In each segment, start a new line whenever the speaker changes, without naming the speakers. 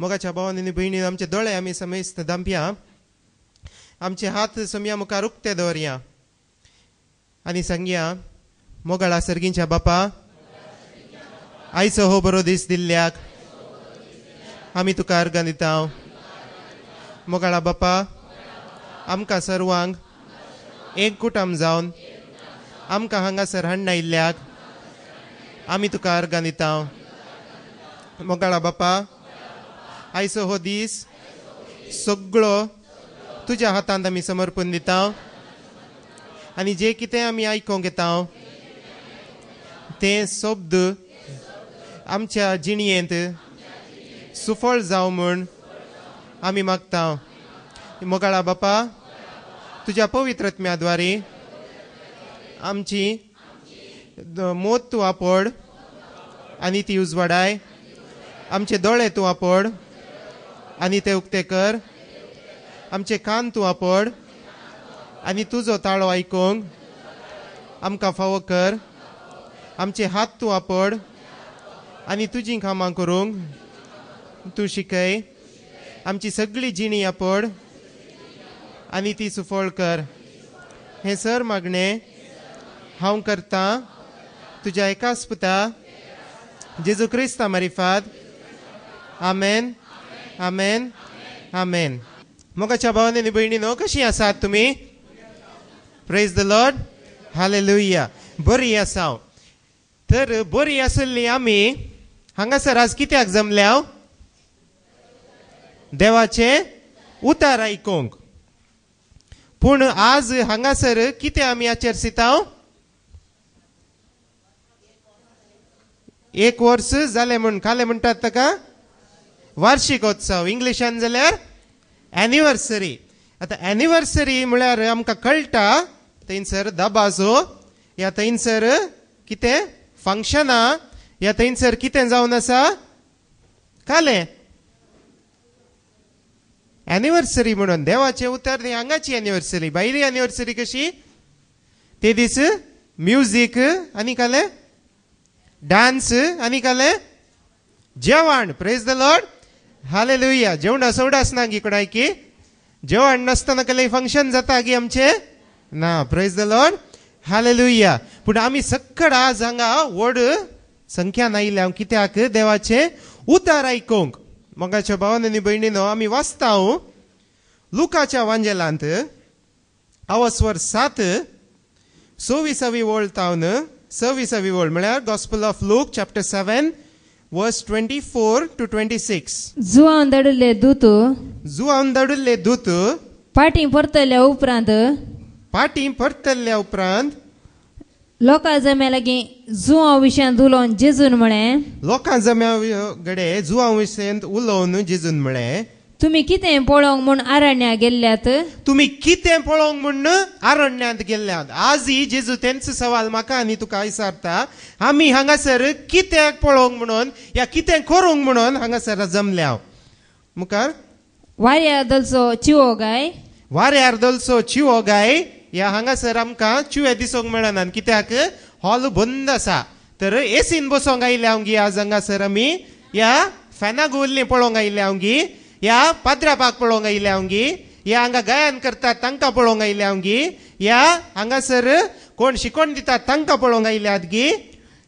मोगाच्या भावांनी आनी भयणीन आमचे दोळे आमी समेस्त धांपया आमचे हात समया मुखार उक्ते दवरया आनी सांगया मोगाळा सर्गींच्या बापा आयचो हो बरो दीस दिल्ल्याक आमी तुका अर्गां दिता मोगाळा बापा आमकां सर्वांक एक कुटुंब जावन आमकां हांगासर हाडून आयिल्ल्याक आमी तुका अर्गां दिता मोगाळा बापा आयचो हो दीस सगळो तुज्या हातांत आमी समर्पण दिता आनी जे कितें आमी आयकोंक येता तें शब्द आमच्या जिणयेंत सुफळ जावं म्हूण आमी मागता मोगाळा बापा तुज्या पवित्रत्म्याद्वारे आमची मोत तूं आपड आनी ती उजवाडाय आमचे दोळे तूं आपड आनी ते उक्ते कर आमचे कान तूं आपड आनी तुजो ताळो आयकोंक आमकां फावो कर आमचे हात तूं आपड आनी तुजीं कामां करूंक तूं शिकय आमची सगळी जिणी आपड आनी ती सुफळ कर हें सर मागणें हांव करता तुज्या एकाच पुता जेजू क्रिस्ता मारिफात आमेन आमेन आमेन मोगाच्या भावांनी आनी भयणीनो कशीं आसात तुमी प्रेज द लॉर्ड हालेलुया बरी आसा तर बरी आसली आमी हांगासर आज कित्याक जमल्या देवाचे उतार आयकोंक पूण आज हांगासर कितें आमी आचरसिता एक वर्स जालें म्हूण काले म्हणटात ताका वार्षिकोत्सव इंग्लिशान जाल्यार एनिवर्सरी आतां एनिवर्सरी म्हळ्यार आमकां कळटा थंयसर दबाजो या थंयसर कितें फंक्शनां या थंयसर कितें जावन आसा काले एनिवर्सरी म्हणून देवाचे उतर ती हांगाची एनिवर्सरी भायली एनिवर्सरी कशी ते दीस म्युजीक आनी काले डान्स आनी काले जेवण प्रेज द लॉर्ड हालेलुया जेवणा सोडास ना गी कोणाय की जेवण नासतना केले फंक्शन जाता गी आमचे ना प्रेज द लॉर्ड हालेलुया पूण आमी सक्कड आज हांगा व्हड संख्यान आयल्या कित्याक देवाचे उतार आयकोंक मोगाच्या भावांनी आनी भयणीनो आमी वाचता लुकाच्या वांजेलांत अवस्वर 7 26वी ओळ तावन 26वी ओळ म्हळ्यार गॉस्पल ऑफ लूक चॅप्टर 7 वर्स 24 to 26
जुआन दडुल्ले दूत
पाटी
परतल्या उपरांत
लोकां जम्या लागीं जुआ विशयान उलोवन जेजून म्हळें
लोकां जम्या गडे जुआ विशयान उलोवन जेजून म्हळें
तुमी कितें पळोवंक म्हूण आरण्यात गेल्ल्यात
तुमी कितें पळोवंक म्हूण आरण्यात गेल्ल्यात आज ही जेजू तेंचो सवाल म्हाका आनी तुका विचारता आमी हांगासर कित्याक पळोवंक म्हणून या कितें करूंक म्हणून हांगासर जमल्या मुखार
वाऱ्यार दलचो
चिवो गाय या हांगासर आमकां चिवे दिसोंक मेळना कित्याक हॉल बंद आसा तर एसीन बसोंक आयल्या हांव गी आज हांगासर आमी या फॅनाक उरलीं पळोवंक आयल्या हांव गी या पाद्रापाक पळोवंक आयल्या हांव गी या हांगा गायन करतात तांकां पळोवंक आयल्या हांव गी या हांगासर कोण शिकवण दितात तांकां पळोवंक आयल्यात गी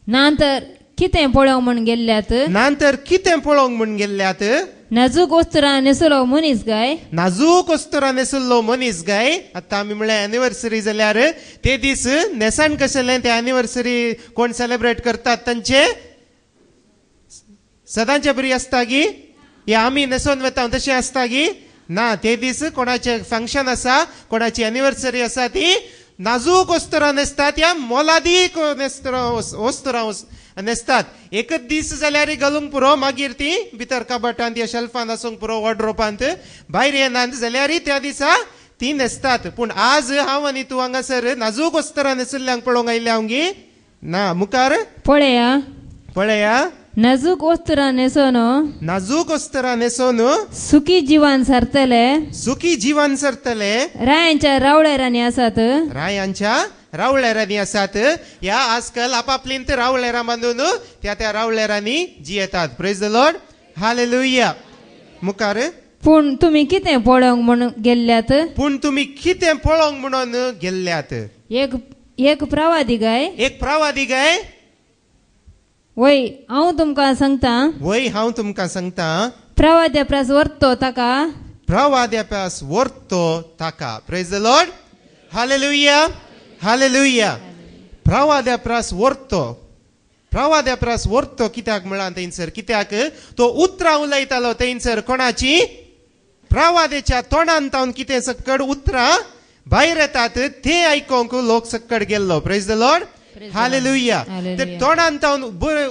नांतर कितें पळोवंक म्हूण
गेल्ल्यात
नाजूक वस्त्रां नेसलो
मनीस गाय आतां आमी म्हळ्यार एनिवर्सरी जाल्यार ते दीस नेसान कशें ते एनिवर्सरी कोण सेलिब्रेट करतात तांचे सदांचे बरी आसता गी या आमी न्हेसोन वता तशें आसता गी ना ते दीस कोणाचे फंक्शन आसा कोणाची एनिवर्सरी आसा ती नाजूक वस्त्रां न्हेसतात या मोलादीक वस्त्रां न्हेसतात एकच दीस जाल्यार घालूंक पुरो मागीर ती भितर कबटांत या शेल्फांत आसूंक पुरो वॉर्ड्रोबांत भायर येनात जाल्यार त्या दिसा ती न्हेसतात पूण आज हांव आनी तूं हांगासर नाजूक वस्त्रां न्हेसल्ल्यांक पळोवंक आयल्या हांव गी ना मुखार पळया
नाजूक वस्त्रां
न्हेसोन
सुखी जीवन सरतले रायांच्या
रावळेरांनी आसात या आजकाल आपापलींत रावळेरां बांदून त्या रावळेरांनी जियेतात प्रेज द लॉर्ड हालेलुया
मुखार
पूण तुमी कितें पळोवंक म्हूण गेल्ल्यात?
पूण तुम्ही कितें पळोवंक म्हणून गेल्ल्यात?
एक प्रवादिगाय
एक प्रवादिगाय
वय हांव तुमकां सांगता,
वय हांव तुमकां सांगता,
प्रवाद्याप्रास व्हरतो ताका
प्रवाद्याप्यास व्हरतो ताका. Praise the Lord. Hallelujah, hallelujah. प्रवाद्याप्रास व्हरतो, प्रवाद्याप्रास व्हरतो कित्याक म्हळां थंयसर? कित्याक तो उतरां उलयतालो थंयसर कोणाची? प्रवाद्याच्या तोंडान तावन कितें सक्कड उतरां भायर येतात ते आयकोंक लोक सक्कड गेल्लो. Praise the Lord. हालेलुया. ते तोंडान तावन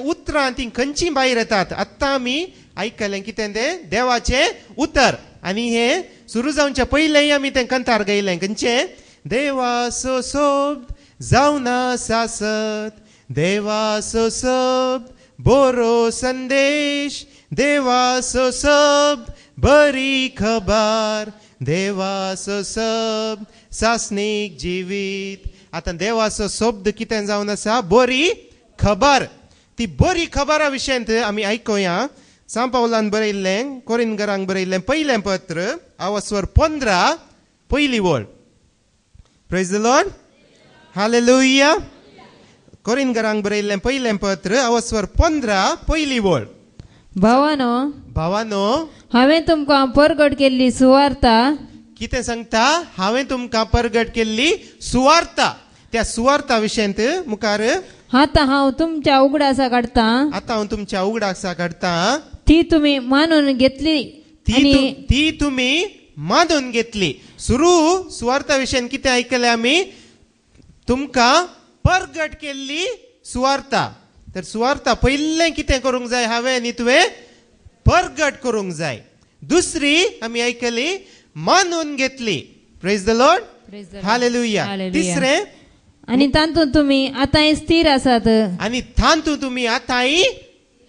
उतरां ती खंयची भायर येतात? आत्तां आमी आयकलें कितें तें देवाचे उतर. आनी हे सुरू जावचे पयलें आमी तें कंतार गायलें. खंयचें? देवा सोब जावना सासत, देवा सोब बरो संदेश, देवा सोब बरी खबर, देवा सोब सासनीक जिवीत. आतां देवाचो शब्द कितें जावन आसा? बरी खबर. ती बरी खबरा विशयंत आमी आयकुया. सांत पावलान बरयल्लें कोरिंथकारांक बरयल्लें पयलें पत्र आवस्वर 15 पयली ओळ. Praise the Lord. हालेलुया. कोरिंथकारांक बरयल्लें पयलें पत्र आवस्वर 15 पयली ओळ.
भावानो,
भावानो,
हांवें तुमकां परगट केल्ली सुवार्ता
कितें सांगता? हांवें तुमकां परगट केल्ली सुवार्ता. त्या सुवार्ता विशयंत मुखार
आतां हांव तुमच्या उगडासा काडटा,
आतां हांव तुमच्या उगडासा काडटा.
ती तुमी मानून घेतली आनी
ती तुमी मानून घेतली. सुरू सुवार्ता विशयन कितें आयकलें आमी? तुमकां परगट केल्ली सुवार्ता. तर सुवार्ता पयलें कितें करूंक जाय? हांवें आनी तुवें परगट करूंक जाय. दुसरी आमी आयकली मानून घेतली. Praise the Lord. हालेलुया. तिसरें
आनी तातूंत तुमी आतांय स्थिर आसात,
आनी तातूंत तुमी आतांय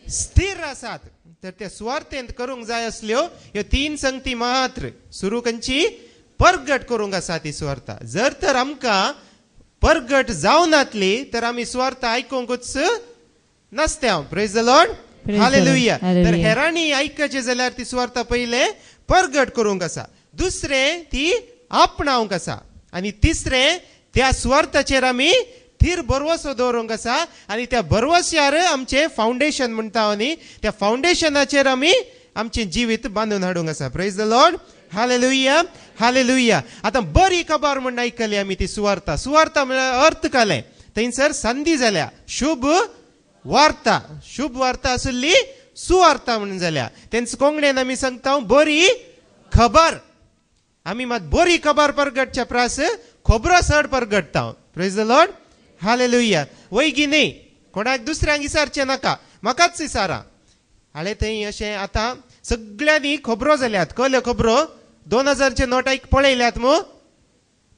स्थिर आसात. तर त्या सुवार्थेंत करूंक जाय असल्यो ह्यो 3 संगती मात्र. सुरू खंयची? परगट करूंक आसा ती सुवार्ता. जर तर आमकां परगट जावन नातली तर आमी सुवार्ता आयकूंकूच Nasatya. Praise the Lord. Hallelujah. तर हेरांनी आयकचे जाल्यार ती सुवार्ता पयले परगट करूंक आसा. दुसरें ती आपणावंक आसा. आनी तिसरें त्या सुवार्थाचेर आमी थीर बरवसो दवरूंक आसा. आनी त्या बरवस्यार आमचें फावंडेशन म्हणटा न्ही, त्या फावंडेशनाचेर आमी आमचें जिवीत बांदून हाडूंक आसा. Praise the Lord. Hallelujah, hallelujah. आतां बरी खबर म्हण आयकली आमी ती सुवार्ता. सुवार्ता म्हळ्यार अर्थ कालें थंयसर संदी जाल्या. शुभ वार्ता, शुभ वार्ता आसली सुवार्ता म्हणून जाल्या. तेंच कोंकणीन आमी सांगता बरी खबर. आमी मात बरी खबर परगटच्या प्रास खोबरो सड परगटता. Praise the Lord. हालेलुया. वैगी न्ही, कोणाक दुसऱ्यांक विचारचें नाका, म्हाकाच विचारा. हाळे थंय अशें आतां सगळ्यांनी खबरो जाल्यात. कळ्ळ्यो खबरो? 2000चे नोट पळयल्यात मू,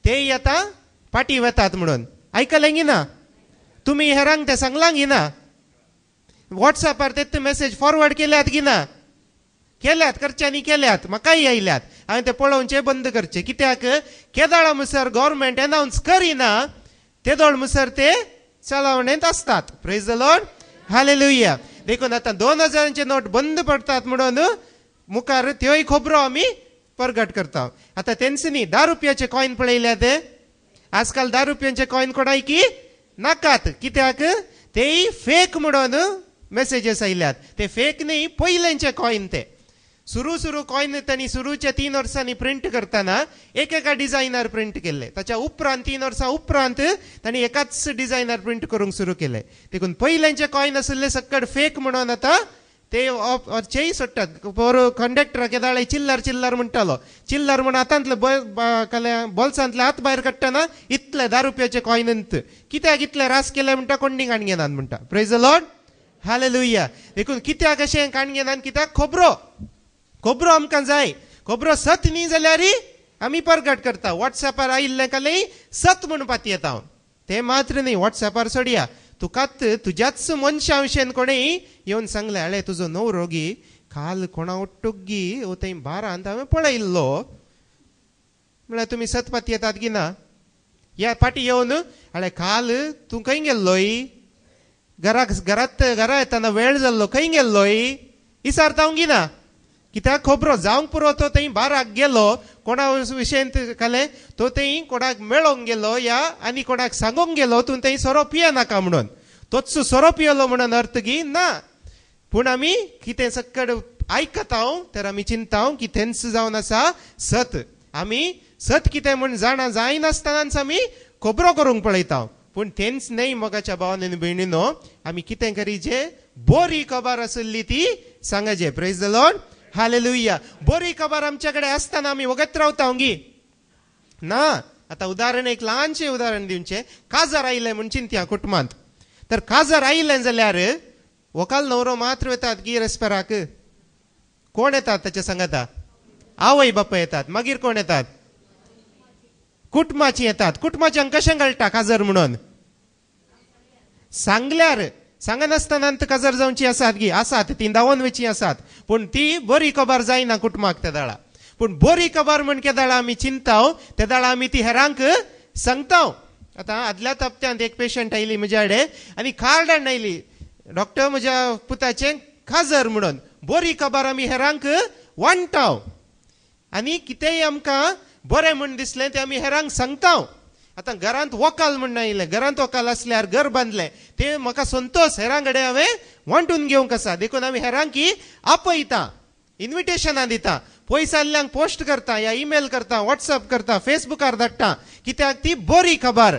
तेय आतां पाटी वतात म्हणून. आयकलें गी ना? तुमी हेरांक तें सांगलां गी ना? वॉट्सॅपार ते मेसेज फॉरवर्ड केल्यात गी ना? केल्यात, करच्यांनी केल्यात, म्हाकाय आयल्यात. हांवें ते पळोवचे बंद करचे. कित्याक? केदाळा मुसर गव्हर्मेंट अनाउन्स करिना, तेदोळ मुसर ते चलावणेंत आसतात. Praise the Lord. हालेलुया. देखून आतां 2000चे नोट बंद पडटात म्हणून मुखार त्योय खबरो आमी परगट करता. आतां तेंच्यांनी 10 रुपयाचे कॉइन पळयल्यात. आजकाल 10 रुपयांचे कॉइन कोणाय की नाकात. कित्याक? तेय फेक म्हणून मेसेजेस आयल्यात. ते फेक न्ही, पयलेंचे कॉइन ते. सुरू कॉइन तांणी सुरूच्या 3 वर्सांनी प्रिंट करतना एका डिझायनार प्रिंट केले. ताच्या उपरांत 3 वर्सां उपरांत तांणी एकाच डिझायनार प्रिंट करूंक सुरू केले. देखून पयलेंचे कॉइन आसले सक्कड फेक म्हणून आतां ते चेय सोडटात. बरो कंडक्टर केदाळे चिल्लर म्हणटालो. चिल्लर म्हण आतांतले बोल्सांतले हात भायर काडटना इतले 10 रुपयाचे कॉइनंत कित्याक इतले रास केले म्हणटा कोंडी काणगेनान म्हणटा. Praise the Lord. हालेलुया. देखून कित्याक अशें काणगेनान? कित्याक खबरो आमकां जाय. खबरो सत न्ही जाल्यार आमी परगट करता. वॉट्सॅपार आयिल्लें कालय सत म्हूण पाती येता. ते मात्र न्ही, वॉट्सॅपार सोडया. तुकात तुज्याच मनशा विशयन कोणेय येवन सांगलें, हाळे तुजो न्हवरो गी काल कोणा ओट्टूक गी थंय बारांत हांवें पळयल्लो. म्हळ्यार तुमी सत पाती येतात की ना? ह्या फाटी येवन हाळे काल तूं खंय गेल्लोय? घरा येताना वेळ जाल्लो, खंय गेल्लोय? विचारता गी ना? कित्याक खबरो जावंक पुरो तो थंय बाराक गेलो कोणा विशयेन काले तो थंय कोणाक मेळोंक गेलो या आनी कोणाक सांगोंक गेलो तूं थंय सोरो पिया नाका म्हणून तोच सोरो पियलो म्हणून अर्थ गी ना पूण आमी कितें सक्कड आयकता तर आमी चिंता की थेन्स जावन आसा सत आमी सत कितें म्हूण जाणा जायनासतनाच आमी खबरो करूंक पळयता पूण थेन्स न्हय मोगाच्या भावान आनी भयणीनो आमी कितें करीचे बरी खबर आसली ती सांगचे प्रेज द लॉर्ड हालेलुया बरी खबर आमचे कडेन आसतना आमी वगत रावता गी ना आतां उदाहरण एक ल्हानशें उदाहरण दिवचें काजार आयलें म्हूण चिंतया कुटुंबांत तर काजार आयलें जाल्यार व्हंकल न्हवरो मात्र येतात गी रेस्पेराक कोण येतात ताचे सांगाता आवय बापूय येतात मागीर कोण येतात कुटुंबाची येतात कुटुंबाच्यांक कशें कळटा काजर म्हणून सांगल्यार सांगनासतना काजर जावची आसात गी आसात ती दावोन वची आसात पूण ती बरी खबर जायना कुटुंबाक त्या दाळा पूण बरी खबर म्हण के दाळा आमी चिंता त्या दाळा आमी ती हेरांक सांगता आतां आदल्या हप्त्यांत एक पेशंट आयली म्हज्या कडेन आनी कार्डान आयली डॉक्टर म्हज्या पुताचें काजर म्हणून बरी खबर आमी हेरांक वांटता आनी कितेंय आमकां बरें म्हण दिसलें तें आमी हेरांक सांगता आतां घरांत वकाल म्हण आयलें घरांत वकाल आसल्यार घर बांदलें तें म्हाका संतोश हेरां कडेन हांवें वांटून घेवंक आसा देखून आमी हेरांक आपयता इन्विटेशनां दिता पयस आयल्ल्यांक पोस्ट करता या ईमेल करता व्हॉट्सअप करता फेसबुकार धाडटा कित्याक ती बरी खबर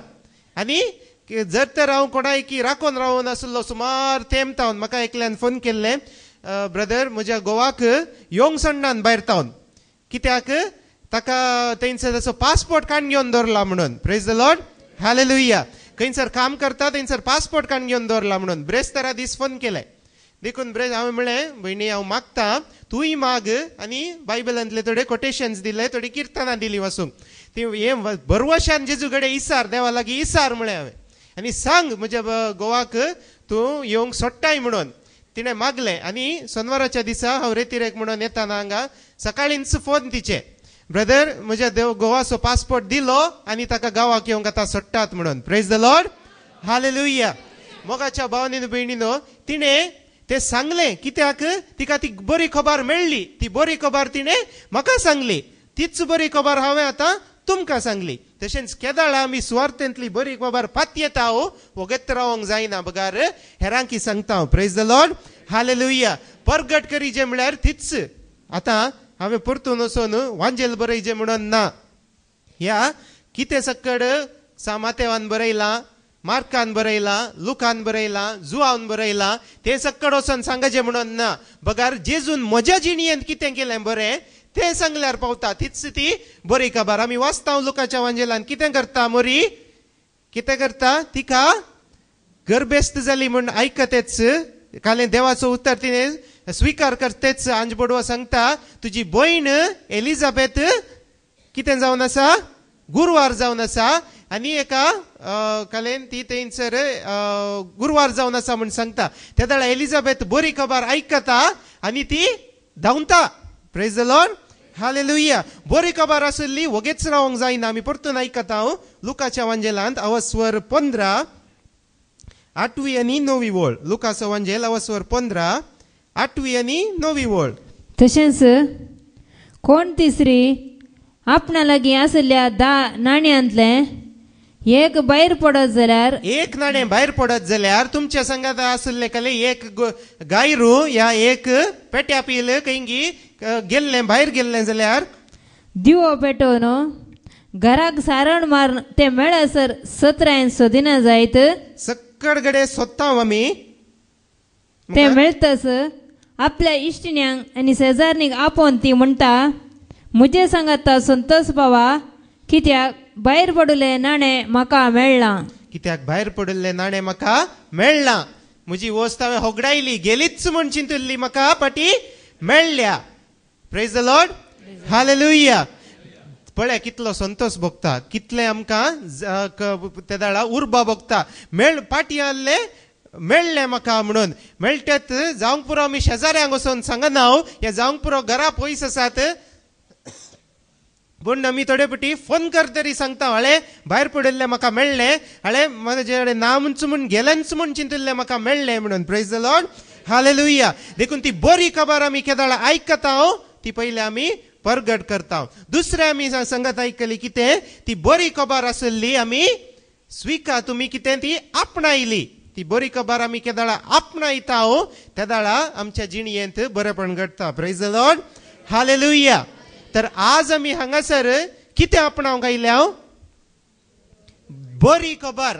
आनी जर तर हांव कोणाक राखून रावून आसलो सुमार तेंमतावन म्हाका एकल्यान फोन केल्लें ब्रदर म्हज्या घोवाक येवंक सोडनान भायर तावन कित्याक ताका थंयसर ताचो पासपोर्ट काडून घेवन दवरला म्हणून प्रेज द लॉर्ड हालेलुया खंयसर काम करता थंयसर पासपोर्ट काडून घेवन दवरला म्हणून ब्रेस्तारा दीस फोन केले देखून ब्रेज हांवें म्हणलें भयणी हांव मागता तूंय माग आनी बायबलांतले थोडे कोटेशन्स दिले थोडी किर्तनां दिली वाचूंक ती हे बरवशान जेजू कडेन इसार देवा लागीं इसार म्हळें हांवें आनी सांग म्हज्या घोवाक तूं येवंक सोडटाय म्हणून तिणें मागलें आनी सोनवाराच्या दिसा हांव रेतीरेक म्हणून येताना हांगा सकाळींच फोन तिचे ब्रदर म्हज्या घोवाचो पासपोर्ट दिलो आनी ताका गांवाक येवंक आतां सोडटात म्हणून प्रेज द लॉर्ड हालेलुया मोगाच्या भावांनी भयणीनो तिणें तें सांगलें कित्याक तिका ती बरी खबर मेळ्ळी ती बरी खबर तिणें म्हाका सांगली तीच बरी खबर हांवें आतां तुमकां सांगली तशेंच केदाळा आमी सुवार्थेंतली बरी खबर पात येता वगत रावंक जायना बगार हेरांकी सांगता प्रेज द लॉर्ड हालेलुया परगट करी जे म्हळ्यार तीच आतां हांवें परतून वचून वांजेल बरयचें म्हणून ना ह्या कितें सक्कड मातेवान बरयलां मार्कान बरयलां लुकान बरयलां जुआन बरयलां तें सक्कड वचून सांगचें म्हणून ना बगार जेजून म्हज्या जिणयेंत कितें केलें बरें तें सांगल्यार पावता तीच ती बरी खबर आमी वाचता लुकाच्या वांजेलान कितें करता मोरी कितें करता तिका गर्भेस्त जाली म्हूण आयकतेच कालें देवाचो उतर तिणें स्विकार करतेच आंजबडवा सांगता तुजी भयण एलिझाबेथ कितें जावन आसा गुरवार जावन आसा आनी एका कालेन ती थंयसर गुरवार जावन आसा म्हूण सांगता त्या दाळा एलिझाबेथ बरी खबर आयकता आनी ती धांवता प्रेज द लॉर्ड हालेलुया बरी खबर आसली वगेच रावंक जायना आमी परतून आयकता लुकाच्या वांजेलांत अवस्वर 15 8वी आनी 9वी वळ लुकाचो वांजेल अवस्वर 15 8वी आनी 9वी वळ
तशेंच कोण तिसरी आपणा लागीं आसल्या 10 नाण्यांतले एक भायर पडत जाल्यार
एक नाणें भायर पडत जाल्यार तुमच्या संगात आसले काले एक गायरू या एक पेट्या पील खंयी गेल्लें भायर गेल्लें जाल्यार
दिवो पेटोवन घराक सारण मारून ते मेळसर 17 सोदिना जायत
सक्कड गडे सोदता आमी
ते मेळतस आपल्या इश्टिण्यांक आनी शेजारणीक आपोवन ती म्हणटा म्हजे सांगाता संतोष बाबा कित्याक भायर पडले नाणें म्हाका मेळ्ळां
कित्याक भायर पडले नाणें म्हाका मेळ्ळां म्हजी वस्त हांवें होगडायली गेलीच म्हूण चिंतुल्ली म्हाका पाटी मेळ्ळ्या प्रेज द लॉर्ड हालेलुया पळय कितलो संतोष भोगता कितले आमकां त्या दाळा उर्बा भोगता पाटी आसले मेळ्ळें म्हाका म्हणून मेळटेत जावंक पुरो आमी शेजाऱ्यांक वचून सांगना हे जावंक पुरो घरा पयस आसात पूण आमी थोडे पटी फोन कर तरी सांगता हळे भायर पडिल्लें म्हाका मेळ्ळें हळे म्हजे कडेन ना म्हणच म्हूण गेलेंच म्हूण चिंतिल्लें म्हाका मेळ्ळें म्हणून प्रेज द लॉर्ड हालेलुया. देखून ती बरी खबर आमी केदाळा आयकता ती पहिले आमी परगट करता. दुसरे आमी संगत आयकली कितें ती बरी खबर आसली आमी स्विकार तुमी कितें ती आपणायली. ती बरी खबर आमी केदाळा आपणायता तेदाळा आमच्या जिणयेंत बरेपण घडटा. Praise the Lord. हालेलुया. तर आज आमी हांगासर कितें आपणावंक आयल्या बरी खबर.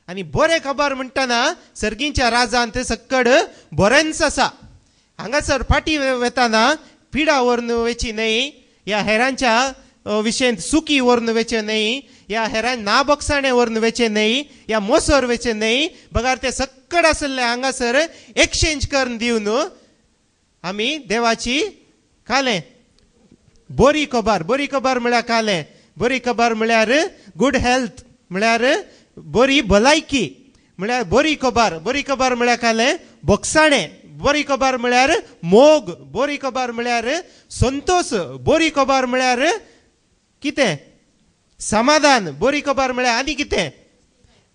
आनी बरे खबर म्हणटना सर्गीच्या राजांत सक्कड बरेंच आसा. हांगासर फाटी वेताना पिडा व्हरून वेची न्हय, ह्या हेरांच्या विशयेंत सुकी व्हरून वेचे न्हय, ह्या हेरां नाबोगसाणे व्हरून वेचे न्हय, ह्या मोसोर वेचे न्हय, बगार ते सक्कड आसले हांगासर एक्सचेंज करून दिवन आमी देवाची काले बरी खबर. बरी खबर म्हळ्यार काले. बरी खबर म्हळ्यार गुड हेल्थ म्हळ्यार बरी भलायकी म्हळ्यार बरी खबर. बरी खबर म्हळ्यार काले बोगसाणे. बरी खबर म्हळ्यार मोग. बरी खबर म्हळ्यार संतोष. बरी खबर म्हळ्यार कितें समाधान. बरी खबर म्हळ्यार आनी कितें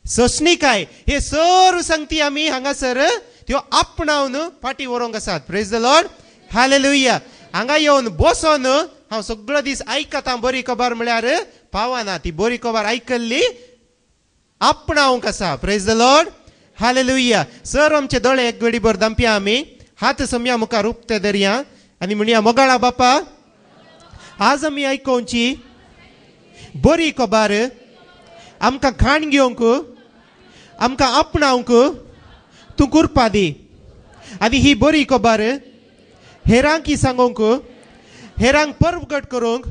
सोसणीकाय. हे सर्व संगती आमी हांगासर त्यो आपणावन फाटी व्हरोंक आसात. Praise the Lord. हालेलुया. हांगा येवन बसोन हांव सगळो दीस आयकता बरी खबर म्हळ्यार पावना. ती बरी खबर आयकल्ली आपणावंक आसा. Praise the Lord. Hallelujah. Sir आमचे दोळे एक घडी भर दामपया आमी हात सम्या मुखार उपते दर्या आनी म्हणया मोगाळा बापा आज आमी आयकोवची बरी खबर आमकां खाण घेवंक आमकां आपणावंक तूं कृपा दी. आनी ही बरी खबर हेरांक सांगूंक हेरांक परगट करूंक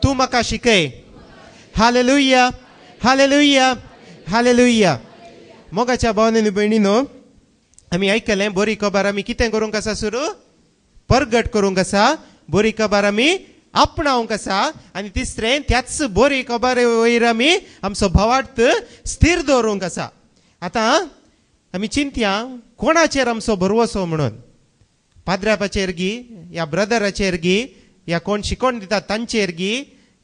तूं म्हाका शिकय. हालेलुया. हालेलुया. हालेलुया. मोगाच्या भावनेनी भयणीनो आमी आयकलें बरी खबर आमी कितें करूंक आसा सुरू परगट करूंक आसा. बरी खबर आमी आपणावंक आसा. आनी तिसरें त्याच बरी खबर वयर आमी आमचो भावार्थ स्थिर दवरूंक आसा. आतां आमी चिंतया कोणाचेर आमचो भरवोसो म्हणून. पाद्र्यापाचेर गी या ब्रदराचेर गी या कोण शिकोवन दितात तांचेर गी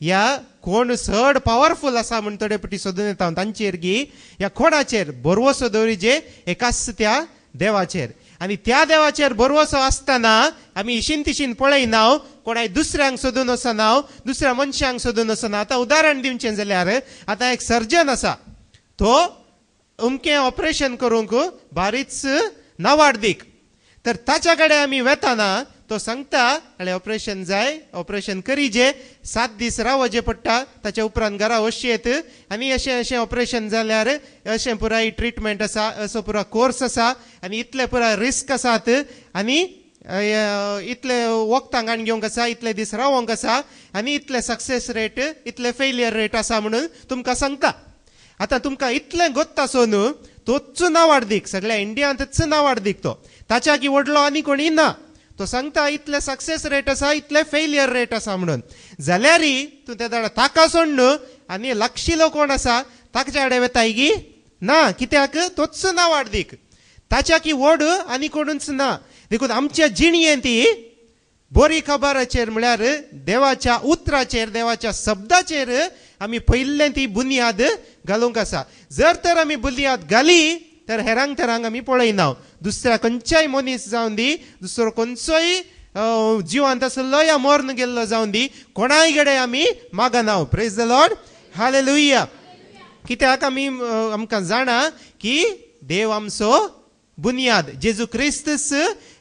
या कोण चड पावरफूल आसा म्हण थोडे पटी सोदून येता तांचेर गी या कोणाचेर भरवोसो दवरिजे एकाच त्या देवाचेर. आनी त्या देवाचेर भरवोसो आसतना आमी इशीन तिशीन पळयना कोणाय दुसऱ्यांक सोदून वचना दुसऱ्या मनशांक सोदून वचना. आतां उदाहरण दिवचें जाल्यार आतां एक सर्जन आसा तो अमकें ऑपरेशन करूंक बारीच नावार्दीक. तर ताच्या कडेन आमी वेताना तो सांगता हाळे ऑपरेशन जाय ऑपरेशन करीजे 7 दीस रावचे पडटा ताच्या उपरांत घरा वचचेत आनी अशें ऑपरेशन जाल्यार अशें पुराय ट्रिटमेंट आसा असो पुरो कोर्स आसा आनी इतले पुराय रिस्क आसात आनी इतले वखदां आनी घेवंक आसा इतले दीस रावोंक आसा आनी इतले सक्सेस रेट इतले फेलियर रेट आसा म्हणून तुमकां सांगता. आतां तुमकां इतलें गोत्ता सोन तोच नावार्दीक सगळ्या इंडियांतच नावार्दीक तो ताच्या की व्हडलो आनी कोणी ना. तो सांगता इतले सक्सेस रेट आसा इतले फेलियर रेट आसा म्हणून जाल्यारी तूं त्या दाडा ताका सोडून आनी लागशिलो कोण आसा ताच्या कडेन वेताय गी ना कित्याक तोच नावार्दीक ताच्या की व्हड आनी कोणूच ना. देखून आमच्या जिणयेंत ती बरी खबराचेर म्हळ्यार देवाच्या उतराचेर देवाच्या शब्दाचेर आमी पयल्लें ती बुनयाद घालूंक आसा. जर तर आमी बुनयाद घाली तर हेरांक तेरांक आमी पळयना. दुसऱ्या खंयच्याय मनीस जावन दी दुसरो खंयचोय जिवांत आसलो या मरण गेल्लो जावन दी कोणाय कडेन आमी मागना. Praise the Lord. हालेलुया. कित्याक आमी आमकां जाणा की देव आमचो बुनयाद जेजू क्रिस्तस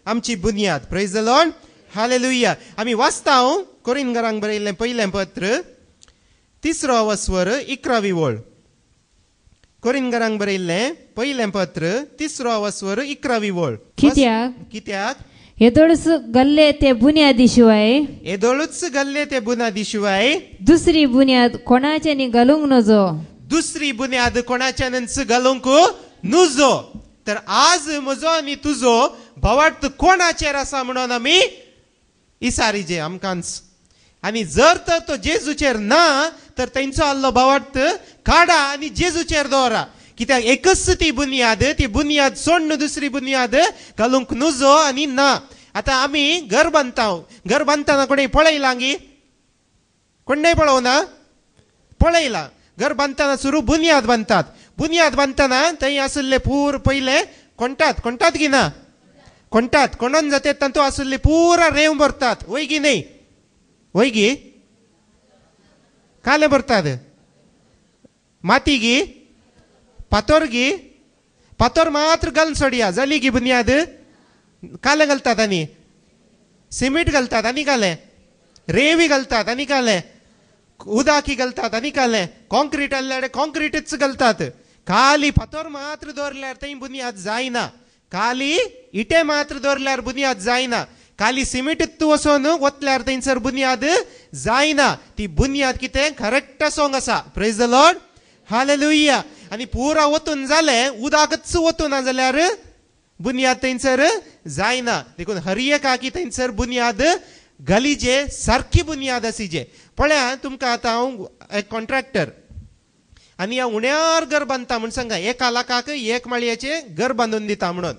आमची बुनयाद. Praise the Lord. हालेलुया. आमी वाचता कोरिंथीयांक बरयल्लें पयलें पत्र 3रो वस्वर 11वी ओळ. कोरिंथीयांक बरयल्लें पयलें पत्र 3रो वस्वर 11वी ओळ. कित्याक
येदोळूच घाल्ले ते बुनयादी शिवाय
येदोळूच घाल्ले ते बुनयादी शिवाय
दुसरी बुनयाद कोणाच्यानी घालूंक नजो.
दुसरी बुनयाद कोणाच्यानच घालूंक नुजो. तर आज म्हजो आनी तुजो भावार्थ कोणाचेर आसा म्हणून आमी इसारीजे आमकांच. आनी जर तर तो जेजूचेर ना तर तेंचो आल्लो भावार्थ काडा आनी जेजूचेर दवरा. कित्याक एकच ती बुनयाद सोडून दुसरी बुनयाद घालूंक नुजो आनी ना. आतां आमी घर बांदता घर बांदतना कोणें पळयलां गी कोणें पळोवना पळयलां. घर बांदतना सुरू बुनयाद बांदतात. बुनयाद बांदतना थंय आसले पूर पयले कोणटात गी ना ಕೊಂಟಾತ್ ಕೊಂಡೊಂದು ಜೊತೆ ತಂತು ಅಸಲಿ ಪೂರ ರೇವ್ ಬರ್ತಾತ್ ಒಯ್ಗಿ ನೈ ಒಯ್ಗಿ ಕಾಲೆ ಬರ್ತಾದ ಮಾತಿಗಿ पातोरगी पातोर मात्र घालून सोडया जाली गी बुनियाद काले घालतात आनी सिमीट घालतात आनी काले रेवी घालतात आनी काले उदाकी घालतात आनी काले कॉन्क्रीट आसल्यार कॉन्क्रीटच घालतात खाली पातोर मात्र दवरल्यार थंय बुनियाद जायना खाली इटे मात्र दवरल्यार बुनियाद जायना खाली सिमीट वचोन वतल्यार थंयसर बुनियाद जायना ती बुनियाद कितें करेक्ट सॉंग आसा प्रेज द लॉर्ड हालेलुया आणि पुरा वतून जाले उदाकच वतून ना जाल्यार बुनियाद थंयसर जायना देखून हर एक की थंयसर बुनियाद गलीजे सारकी बुनियाद आसीजे पळया तुमकां आतां हांव एक कॉन्ट्रॅक्टर आनी हांव उण्यार घर बांदता म्हूण सांगा एका लाखाक एक माळयेचें घर बांदून दिता म्हणून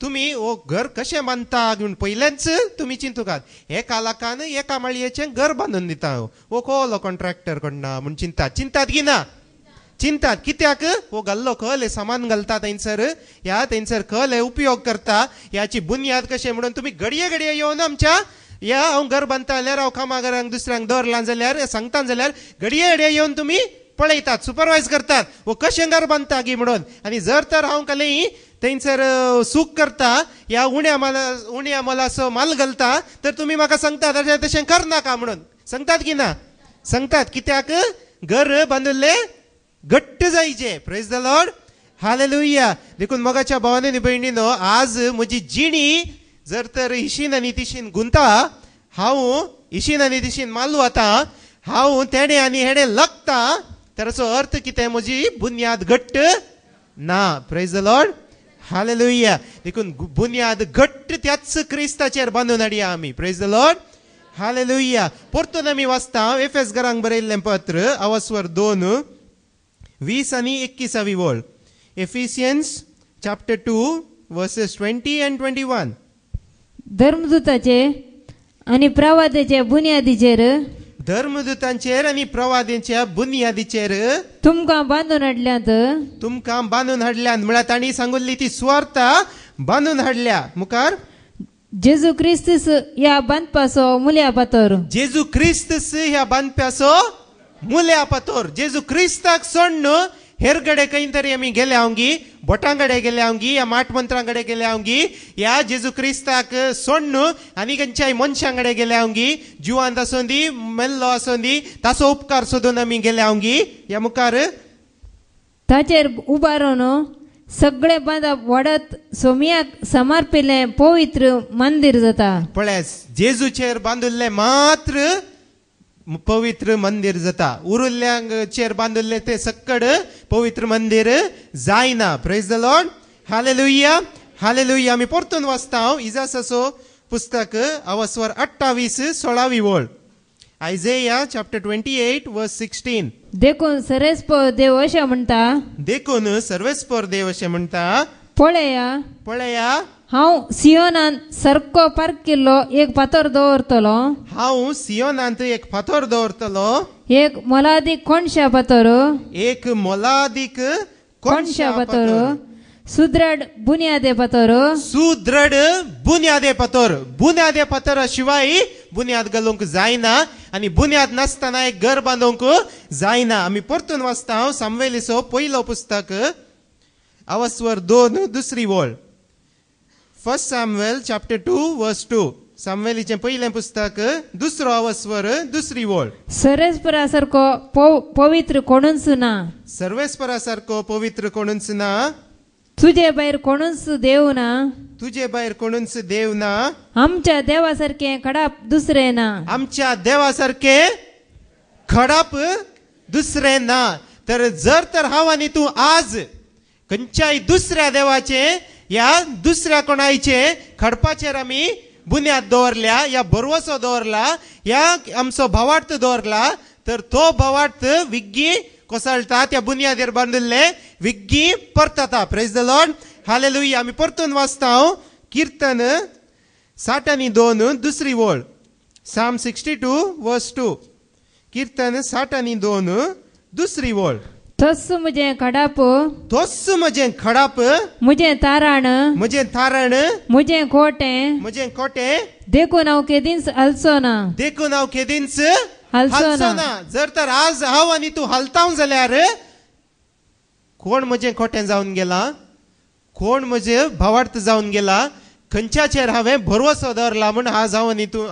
तुमी हो घर कशें बांदता म्हूण पयलेंच तुमी चिंतुकात एका लाखान एका माळयेचें घर बांदून दिता हांव हो कोलो कॉन्ट्रॅक्टर कोण्णा म्हूण चिंतात की ना चिंतात कित्याक हो गल्लो खल सामान घालता थंयसर ह्या थंयसर खल उपयोग करता ह्याची बुनियाद कशें म्हणून तुमी घडये घडये येवन आमच्या ह्या हांव घर बांदता जाल्यार हांव कामागारांक दुसऱ्यांक दवरलां जाल्यार सांगता जाल्यार घडये घडये येवन तुमी पळयतात सुपरवायज करतात वो कशें घर बांदता गी म्हणून आनी जर तर हांव कालें थंयसर सूक करता ह्या उण्या मोलाचो माल घालता तर तुमी म्हाका सांगतात तशें करनाका म्हणून सांगतात की ना सांगतात कित्याक घर बांदुल्लें घट्ट जायचे प्रेज द लॉर्ड हालेलुया देखून मोगाच्या भावांनी आनी भयणीनो आज म्हजी जिणी जर तर इशीन आनी तिशीन गुंता हांव इशीन आनी तिशीन माल वता हांव तेडे आनी हेडे लागता तर हाचो अर्थ कितें म्हजी बुनियाद घट्ट ना प्रेज द लॉर्ड हालेलुया देखून बुनियाद घट्ट त्याच क्रिस्ताचेर बांदून हाडया आमी प्रेज द लॉर्ड हालेलुया परतून आमी वाचता एफेस घरांक बरयल्लें पत्र अवस्वर 2 20 आणि 21 वळ एफिशियन्स चॅप्टर 2 वर्सेस 20 and 21
धर्मदूताचे आणि प्रवादीचे बुनियादीचेर
धर्मदूतांचेर आणि प्रवादींच्या बुनियादीचेर
तुमकां बांदून हाडल्यात
म्हळ्यार तांणी सांगुल्ली ती सुवार्ता बांदून हाडल्या मुखार
जेजू क्रिस्तस ह्या बांदपाचो मुल्या पातोर
जेजू क्रिस्तस ह्या बांदप्याचो मुल्या पातोर जेजू क्रिस्ताक सोडून हेरगडे खंय तरी आमी गेले हांगी बोटांगडे गेले हांगी या माटमंत्रांगडे गेले हांगी या जेजू क्रिस्ताक सोडून आनी खंयच्याय मनशांगडे गेले हांगी जिवांत आसोंदी मेल्लो आसोंदी ताचो उपकार सोदून आमी गेले हांगी या मुखार
ताचेर उबारून सगळे बांदप वाडत सोमयाक समर्पिल्लें पवित्र मंदिर जाता
पळय जेजूचेर बांदुल्लें मात्र पवित्र मंदिर जाता उरिल्ल्यांचेर बांदुल्ले ते सक्कड पवित्र मंदिर जायना praise the Lord hallelujah hallelujah आमी परतून वाचता इजायाचो पुस्तक अवस्वर 28-16 वळ आयझेया चॅप्टर 28 वर्स 16
देखून सर्वेस्पर देव अशें म्हणटा
देखून सर्वेस्पर देव अशें म्हणटा पळया
हांव सियोनान सारको पारकिल्लो एक फातर दवरतलो
हांव सियोनांत एक फातर दवरतलो
एक मोलादीक कोणशा फातर
एक मोलादीक
कोणशा फातर सुदृढ बुनियादे फातर
सुदृढ बुनियादे फातर शिवाय बुनियाद घालूंक जायना आनी बुनियाद नासतना एक घर बांदूंक जायना आमी परतून वाचता हांव सामुएलीचो पयलो पुस्तक अवस्वर 2 दुसरी वळ फर्स्ट सॅम्युएल चॅप्टर 2 वर्स 2 सामुएलीचें पयलें पुस्तक दुसरो अवस्वर दुसरी वळ
सर्वेस्परा सारको पवित्र कोणूच ना
सर्वेस्परा सारको पवित्र कोणूच ना
तुझे भायर कोणूच देव ना
तुझे भायर कोणूच देव ना
आमच्या देवा सारखे खडाप दुसरे ना
आमच्या देवा सारखे खडाप दुसरे ना तर जर तर हांव आनी तूं आज खंयच्याय दुसऱ्या देवाचे या दुसऱ्या कोणायचे खडपाचेर आमी बुन्याद दवरल्या या बरवसो दवरला या आमचो भावार्थ दवरला तर तो भावार्थ विग्गी कोसळटा त्या बुन्यादेर बांदिल्ले विग्गी परतता प्रेज द लॉर्ड हालेलुया आमी परतून वाचता कीर्तन 62 दुसरी वळ साम 62 वर्स 2 कीर्तन 62 दुसरी वळ
तस मुझे खडाप
तोच म्हजें खडाप
मुझे ताराण
म्हजें थारण
मुझे खोटे
म्हजें कोटे
देखून हांव केदींच हलचो ना
देखून हांव केदींच
हलचो ना.
ना. जर तर आज हांव आनी तूं हलतां जाल्यार कोण म्हजें खोटें जावन गेला, कोण म्हजें भावार्थ जावन गेला, खंयच्याचेर हांवें भरवसो दवरला म्हूण आज हांव आनी तूं